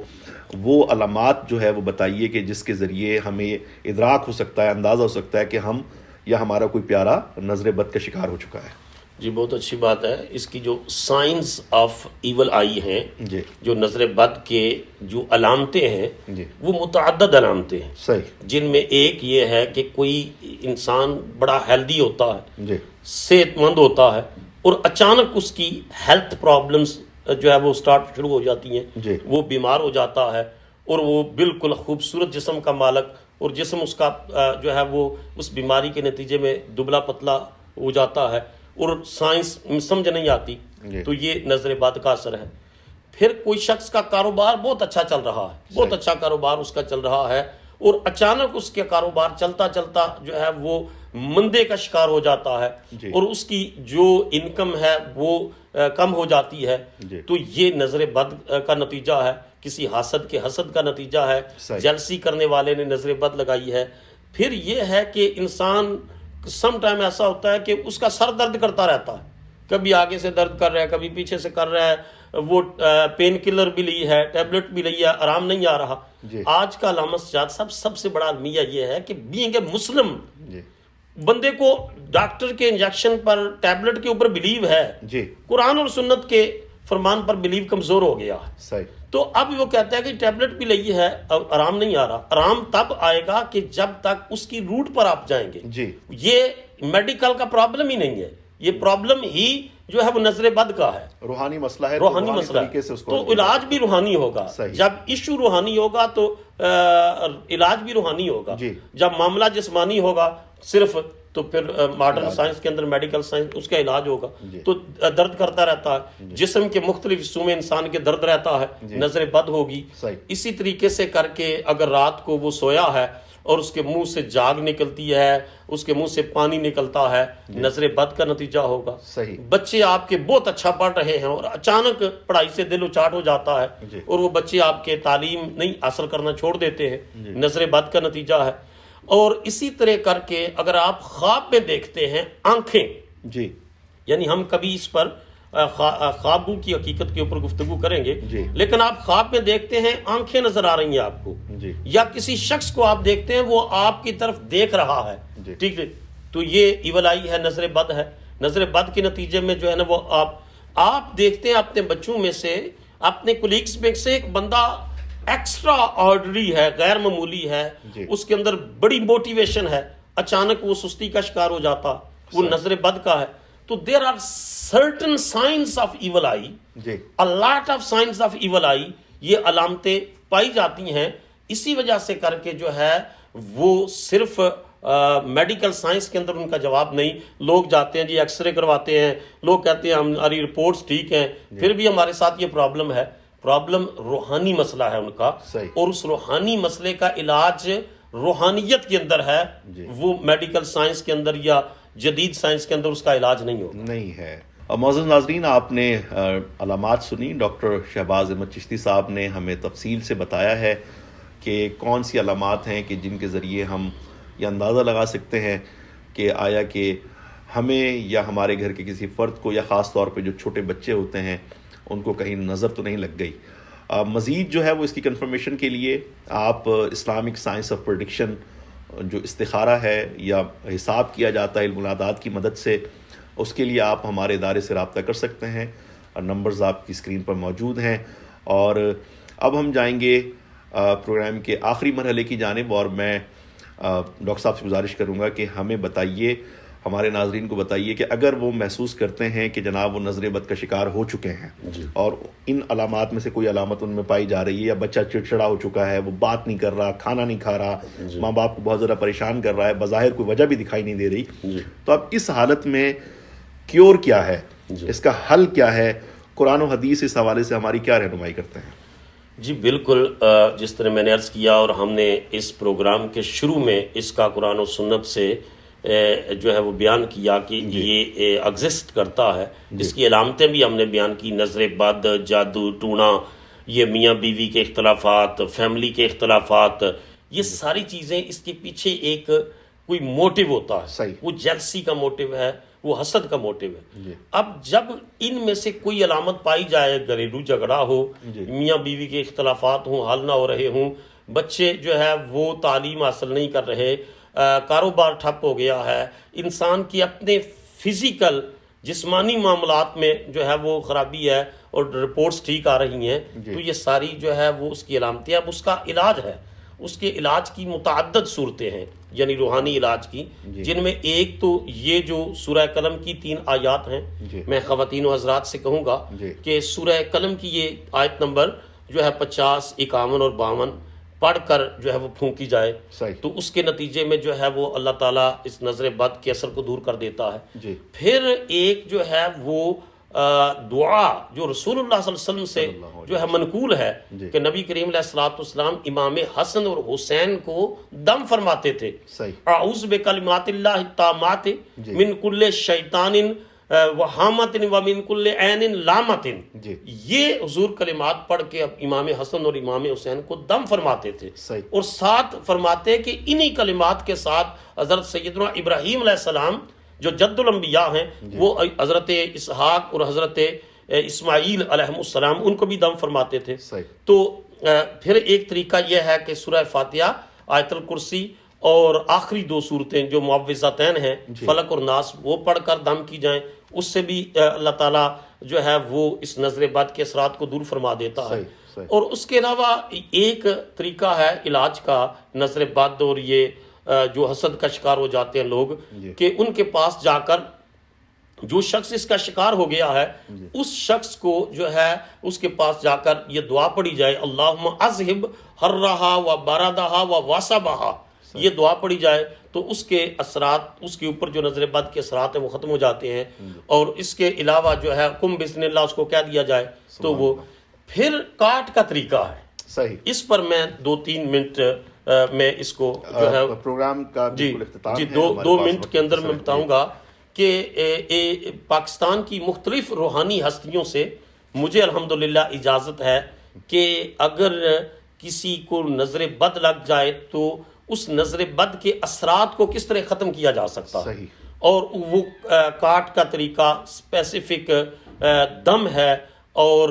وہ علامات جو ہے وہ بتائیے کہ جس کے ذریعے ہمیں ادراک ہو سکتا ہے, اندازہ ہو سکتا ہے کہ ہم یا ہمارا کوئی پیارا نظر بد کا شکار ہو چکا ہے. جی بہت اچھی بات ہے. اس کی جو سائنس آف ایول آئی ہیں, جی جو نظر بد کے جو علامتیں ہیں, جی وہ متعدد علامتیں ہیں, صحیح, جن میں ایک یہ ہے کہ کوئی انسان بڑا ہیلدی ہوتا ہے, جی صحت مند ہوتا ہے, اور اچانک اس کی ہیلتھ پرابلمز جو ہے وہ سٹارٹ شروع ہو جاتی ہیں, جی وہ بیمار ہو جاتا ہے اور وہ بالکل خوبصورت جسم کا مالک, اور جسم اس کا جو ہے وہ اس بیماری کے نتیجے میں دبلا پتلا ہو جاتا ہے اور سائنس سمجھ نہیں آتی. جی. تو یہ نظر بد کا اثر ہے. پھر کوئی شخص کا کاروبار بہت اچھا چل رہا ہے, بہت اچھا کاروبار اس کا چل رہا ہے, اور اچانک اس کے کاروبار چلتا چلتا جو ہے وہ مندے کا شکار ہو جاتا ہے, جی. اور اس کی جو انکم ہے وہ کم ہو جاتی ہے. جی. تو یہ نظر بد کا نتیجہ ہے, کسی حاسد کے حسد کا نتیجہ ہے, صحیح. جلسی کرنے والے نے نظر بد لگائی ہے. پھر یہ ہے کہ انسان سم ٹائم ایسا ہوتا ہے کہ اس کا سر درد کرتا رہتا ہے, کبھی آگے سے درد کر رہا ہے, کبھی پیچھے سے کر رہا ہے, وہ پین کلر بھی لی ہے, ٹیبلٹ بھی لی ہے, آرام نہیں آ رہا. جی. آج کا علامہ سجاد صاحب سب سے بڑا المیہ یہ ہے کہ بینگ اے مسلم جی بندے کو ڈاکٹر کے انجیکشن پر, ٹیبلٹ کے اوپر بلیو ہے, جی قرآن اور سنت کے فرمان پر بلیو کمزور ہو گیا ہے. صحیح, تو اب وہ کہتا ہے کہ ٹیبلٹ بھی لئی ہے, آرام نہیں آ رہا. آرام تب آئے گا کہ جب تک اس کی روٹ پر آپ جائیں گے. جی یہ میڈیکل کا پرابلم ہی نہیں ہے, یہ پرابلم ہی جو ہے وہ نظر بد کا ہے, روحانی مسئلہ ہے, تو روحانی مسئلہ طریقے سے اس کو تو علاج بھی روحانی ہوگا. صحیح. جب ایشو روحانی ہوگا تو علاج بھی روحانی ہوگا. جی. جب معاملہ جسمانی ہوگا صرف, تو پھر ماڈرن سائنس کے اندر میڈیکل سائنس اس کا علاج ہوگا. جی. تو درد کرتا رہتا ہے, جسم کے مختلف حصوں میں انسان کے درد رہتا ہے, جی. نظر بد ہوگی. صحیح. اسی طریقے سے کر کے اگر رات کو وہ سویا ہے اور اس کے منہ سے جاگ نکلتی ہے, اس کے منہ سے پانی نکلتا ہے, نظر بد کا نتیجہ ہوگا. صحیح. بچے آپ کے بہت اچھا پڑھ رہے ہیں اور اچانک پڑھائی سے دل اچاٹ ہو جاتا ہے, جی. اور وہ بچے آپ کے تعلیم نہیں حاصل کرنا چھوڑ دیتے ہیں, نظر بد کا نتیجہ ہے. اور اسی طرح کر کے اگر آپ خواب میں دیکھتے ہیں آنکھیں, جی یعنی ہم کبھی اس پر خوابوں کی حقیقت کے اوپر گفتگو کریں گے, جی. لیکن آپ خواب میں دیکھتے ہیں آنکھیں نظر آ رہی ہیں آپ کو, جی یا کسی شخص کو آپ دیکھتے ہیں وہ آپ کی طرف دیکھ رہا ہے, جی. ٹھیک ہے, تو یہ ایول آئی ہے, نظر بد ہے. نظر بد کے نتیجے میں جو ہے نا وہ آپ دیکھتے ہیں اپنے بچوں میں سے, اپنے کولیگز میں سے ایک بندہ ایکسٹرا آرڈری ہے, غیر معمولی ہے, جی. اس کے اندر بڑی موٹیویشن ہے, اچانک وہ سستی کا شکار ہو جاتا, وہ نظر بد کا ہے. تو there are certain signs of evil eye, جی a lot of signs of evil eye, یہ علامتیں پائی جاتی ہیں. اسی وجہ سے کر کے جو ہے وہ صرف میڈیکل سائنس کے اندر ان کا جواب نہیں. لوگ جاتے ہیں جی ایکس رے کرواتے ہیں, لوگ کہتے ہیں ہماری رپورٹس ٹھیک ہیں, پھر بھی ہمارے ساتھ یہ پرابلم ہے. پرابلم روحانی مسئلہ ہے ان کا, صحیح. اور اس روحانی مسئلے کا علاج روحانیت کے اندر ہے, جی. وہ میڈیکل سائنس کے اندر یا جدید سائنس کے اندر اس کا علاج نہیں ہوگا. نہیں ہے. معزز ناظرین, آپ نے علامات سنی. ڈاکٹر شہباز احمد چشتی صاحب نے ہمیں تفصیل سے بتایا ہے کہ کون سی علامات ہیں کہ جن کے ذریعے ہم یہ اندازہ لگا سکتے ہیں کہ آیا کہ ہمیں یا ہمارے گھر کے کسی فرد کو, یا خاص طور پہ جو چھوٹے بچے ہوتے ہیں, ان کو کہیں نظر تو نہیں لگ گئی. مزید جو ہے وہ اس کی کنفرمیشن کے لیے آپ اسلامک سائنس آف پریڈکشن جو استخارہ ہے یا حساب کیا جاتا ہے علم العداد کی مدد سے, اس کے لیے آپ ہمارے ادارے سے رابطہ کر سکتے ہیں. نمبرز آپ کی اسکرین پر موجود ہیں. اور اب ہم جائیں گے پروگرام کے آخری مرحلے کی جانب, اور میں ڈاکٹر صاحب سے گزارش کروں گا کہ ہمیں بتائیے, ہمارے ناظرین کو بتائیے کہ اگر وہ محسوس کرتے ہیں کہ جناب وہ نظر بد کا شکار ہو چکے ہیں, جی. اور ان علامات میں سے کوئی علامت ان میں پائی جا رہی ہے, یا بچہ چڑچڑا ہو چکا ہے, وہ بات نہیں کر رہا, کھانا نہیں کھا رہا, جی. ماں باپ کو بہت زیادہ پریشان کر رہا ہے, بظاہر کوئی وجہ بھی دکھائی نہیں دے رہی, جی. تو اب اس حالت میں کیور کیا ہے, جی. اس کا حل کیا ہے, قرآن و حدیث اس حوالے سے ہماری کیا رہنمائی کرتے ہیں؟ جی بالکل, جس طرح میں نے عرض کیا اور ہم نے اس پروگرام کے شروع میں اس کا قرآن و سنت سے جو ہے وہ بیان کیا کہ یہ ایگزسٹ کرتا ہے, اس کی علامتیں بھی ہم نے بیان کی. نظر بد, جادو ٹونا, یہ میاں بیوی کے اختلافات, فیملی کے اختلافات, یہ ساری چیزیں اس کے پیچھے ایک کوئی موٹیو ہوتا ہے. صحیح. وہ جیلسی کا موٹیو ہے, وہ حسد کا موٹیو ہے. جی. اب جب ان میں سے کوئی علامت پائی جائے، گھریلو جھگڑا ہو، جی. میاں بیوی کے اختلافات ہوں، حل نہ ہو رہے ہوں، بچے جو ہے وہ تعلیم حاصل نہیں کر رہے، کاروبار ٹھپ ہو گیا ہے، انسان کی اپنے فزیکل جسمانی معاملات میں جو ہے وہ خرابی ہے اور رپورٹس ٹھیک آ رہی ہیں، جی. تو یہ ساری جو ہے وہ اس کی علامتیں. اب اس کا علاج ہے، اس کے علاج کی متعدد صورتیں ہیں، یعنی روحانی علاج کی، جی. جن میں ایک تو یہ جو سورہ قلم کی 3 آیات ہیں. جی. میں خواتین و حضرات سے کہوں گا جی. کہ سورہ قلم کی یہ آیت نمبر جو ہے 50، 51 اور 52 پڑھ کر جو ہے وہ پھونکی جائے، صحیح. تو اس کے نتیجے میں جو ہے وہ اللہ تعالیٰ اس نظر بد کے اثر کو دور کر دیتا ہے. جی. پھر ایک جو ہے وہ دعا جو رسول اللہ صلی اللہ علیہ وسلم سے جو ہے منقول ہے، جی. کہ نبی کریم علیہ الصلوۃ والسلام امام حسن اور حسین کو دم فرماتے تھے، صحیح. اعوذ بکلمات اللہ التامات جی. من کل شیطان وہامت ومن کل عین لامت. جی. یہ حضور کلمات پڑھ کے اب امام حسن اور امام حسین کو دم فرماتے تھے، صحیح. اور ساتھ فرماتے کہ انہی کلمات کے ساتھ حضرت سیدنا ابراہیم علیہ السلام جو جد الانبیاء ہیں، وہ حضرت اسحاق اور حضرت اسماعیل علیہ السلام ان کو بھی دم فرماتے تھے. صحیح. تو پھر ایک طریقہ یہ ہے کہ سورہ فاتحہ، آیت الکرسی اور آخری 2 صورتیں جو معوذتین ہیں، جی. فلق اور ناس، وہ پڑھ کر دم کی جائیں. اس سے بھی اللہ تعالیٰ جو ہے وہ اس نظر بد کے اثرات کو دور فرما دیتا ہے. صحیح. صحیح. اور اس کے علاوہ ایک طریقہ ہے علاج کا نظر بد اور یہ جو حسد کا شکار ہو جاتے ہیں لوگ، جی. کہ ان کے پاس جا کر جو شخص اس کا شکار ہو گیا ہے، جی. اس شخص کو جو ہے اس کے پاس جا کر یہ دعا پڑھی جائے، اللہم اذہب حرہا و بردہا و وصبہا. یہ دعا پڑھی جائے تو اس کے اثرات، اس کے اوپر جو نظر بد کے اثرات ہیں وہ ختم ہو جاتے ہیں. اور اس کے علاوہ جو ہے قم بسم اللہ اس کو کہہ دیا جائے تو وہ. پھر کاٹ کا طریقہ ہے، صحیح. اس پر میں 2-3 منٹ میں اس کو جو ہے پروگرام کا بالکل اختتام جی ہے. 2 ہمارے پاس منٹ وقت کے اندر سر. میں بتاؤں گا کہ پاکستان کی مختلف روحانی ہستیوں سے مجھے الحمدللہ اجازت ہے کہ اگر کسی کو نظر بد لگ جائے تو اس نظر بد کے اثرات کو کس طرح ختم کیا جا سکتا ہے. صحیح. اور وہ کاٹ کا طریقہ اسپیسیفک دم ہے، اور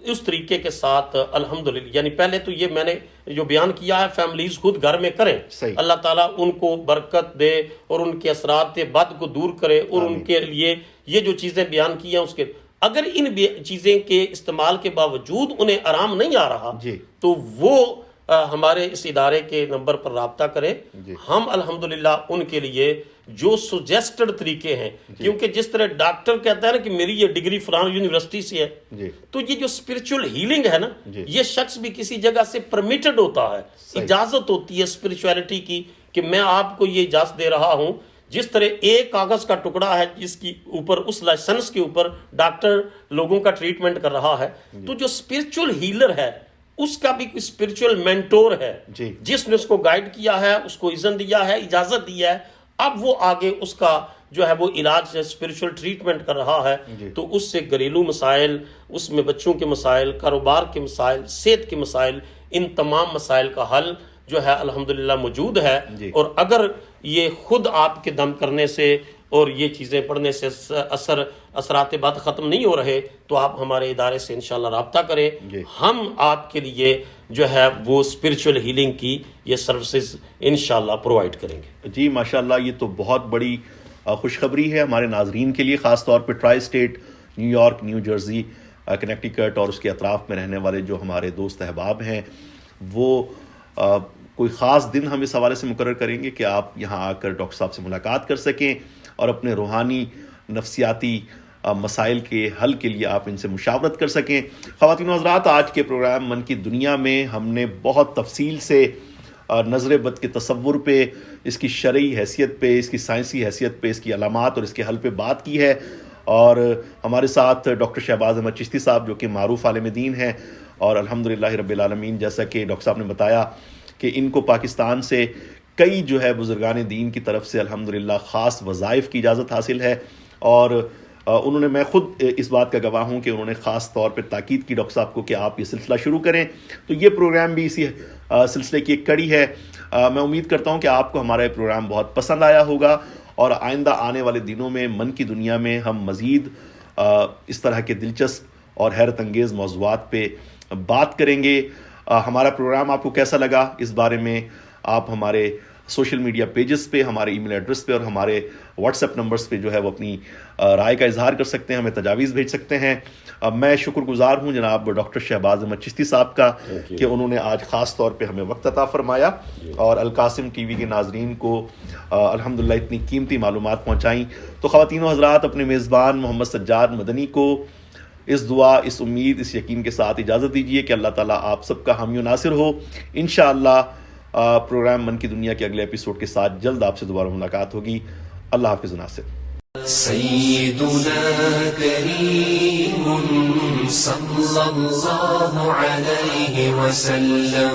اس طریقے کے ساتھ الحمدللہ، یعنی پہلے تو یہ میں نے جو بیان کیا ہے فیملیز خود گھر میں کریں. صحیح. اللہ تعالیٰ ان کو برکت دے اور ان کے اثرات بد کو دور کرے، اور ان کے لیے یہ جو چیزیں بیان کی ہیں اس کے اگر ان چیزیں کے استعمال کے باوجود انہیں آرام نہیں آ رہا، جی. تو وہ ہمارے اس ادارے کے نمبر پر رابطہ کریں. جی. ہم الحمدللہ ان کے لیے جو سجیسٹڈ طریقے ہیں، کیونکہ جس طرح ڈاکٹر کہتا ہے نا کہ میری یہ ڈگری فلان یونیورسٹی سے ہے، جی. تو یہ جو اسپرچل ہیلنگ ہے نا، جی. یہ شخص بھی کسی جگہ سے پرمیٹڈ ہوتا ہے، صحیح. اجازت ہوتی ہے اسپرچویلٹی کی کہ میں آپ کو یہ اجازت دے رہا ہوں. جس طرح ایک کاغذ کا ٹکڑا ہے جس کی اوپر، اس لائسنس کے اوپر ڈاکٹر لوگوں کا ٹریٹمنٹ کر رہا ہے، تو جو اسپرچل ہیلر ہے اس کا بھی کوئی اسپرچل مینٹور ہے، جی. جس نے اس کو گائیڈ کیا ہے، اس کو اذن دیا ہے، اجازت دیا ہے. اب وہ آگے اس کا جو ہے وہ علاج اسپرچل ٹریٹمنٹ کر رہا ہے. جی. تو اس سے گھریلو مسائل، اس میں بچوں کے مسائل، کاروبار کے مسائل، صحت کے مسائل، ان تمام مسائل کا حل جو ہے الحمدللہ موجود ہے. جی. اور اگر یہ خود آپ کے دم کرنے سے اور یہ چیزیں پڑھنے سے اثرات بد ختم نہیں ہو رہے تو آپ ہمارے ادارے سے انشاءاللہ رابطہ کریں. جی. ہم آپ کے لیے جو ہے وہ اسپرچل ہیلنگ کی یہ سروسز انشاءاللہ پرووائڈ کریں گے. جی ماشاءاللہ، یہ تو بہت بڑی خوشخبری ہے ہمارے ناظرین کے لیے، خاص طور پہ tri state, new York, new Jersey, Connecticut اور اس کے اطراف میں رہنے والے جو ہمارے دوست احباب ہیں، وہ کوئی خاص دن ہم اس حوالے سے مقرر کریں گے کہ آپ یہاں آ کر ڈاکٹر صاحب سے ملاقات کر سکیں اور اپنے روحانی نفسیاتی مسائل کے حل کے لیے آپ ان سے مشاورت کر سکیں. خواتین و حضرات، آج کے پروگرام من کی دنیا میں ہم نے بہت تفصیل سے نظر بد کے تصور پہ، اس کی شرعی حیثیت پہ، اس کی سائنسی حیثیت پہ، اس کی علامات اور اس کے حل پہ بات کی ہے. اور ہمارے ساتھ ڈاکٹر شہباز احمد چشتی صاحب جو کہ معروف عالم دین ہیں، اور الحمدللہ رب العالمین، جیسا کہ ڈاکٹر صاحب نے بتایا کہ ان کو پاکستان سے کئی جو ہے بزرگان دین کی طرف سے الحمدللہ خاص وظائف کی اجازت حاصل ہے. اور انہوں نے، میں خود اس بات کا گواہ ہوں کہ انہوں نے خاص طور پہ تاکید کی ڈاکٹر صاحب کو کہ آپ یہ سلسلہ شروع کریں. تو یہ پروگرام بھی اسی سلسلے کی ایک کڑی ہے. میں امید کرتا ہوں کہ آپ کو ہمارا یہ پروگرام بہت پسند آیا ہوگا. اور آئندہ آنے والے دنوں میں من کی دنیا میں ہم مزید اس طرح کے دلچسپ اور حیرت انگیز موضوعات پہ بات کریں گے. ہمارا پروگرام آپ کو کیسا لگا اس بارے میں آپ ہمارے سوشل میڈیا پیجز پہ، ہمارے ای میل ایڈریس پہ اور ہمارے واٹس ایپ نمبرز پہ جو ہے وہ اپنی رائے کا اظہار کر سکتے ہیں، ہمیں تجاویز بھیج سکتے ہیں. میں شکر گزار ہوں جناب ڈاکٹر شہباز احمد چشتی صاحب کا کہ انہوں نے آج خاص طور پہ ہمیں وقت عطا فرمایا اور القاسم ٹی وی کے ناظرین کو الحمدللہ اتنی قیمتی معلومات پہنچائیں. تو خواتین و حضرات، اپنے میزبان محمد سجاد مدنی کو اس دعا، اس امید، اس یقین کے ساتھ اجازت دیجیے کہ اللہ تعالیٰ آپ سب کا حامی و ناصر ہو. انشاءاللہ پروگرام من کی دنیا کے اگلے ایپیسوڈ کے ساتھ جلد آپ سے دوبارہ ملاقات ہوگی. اللہ حافظ ناصر. سيدنا كريم صلى الله عليه وسلم.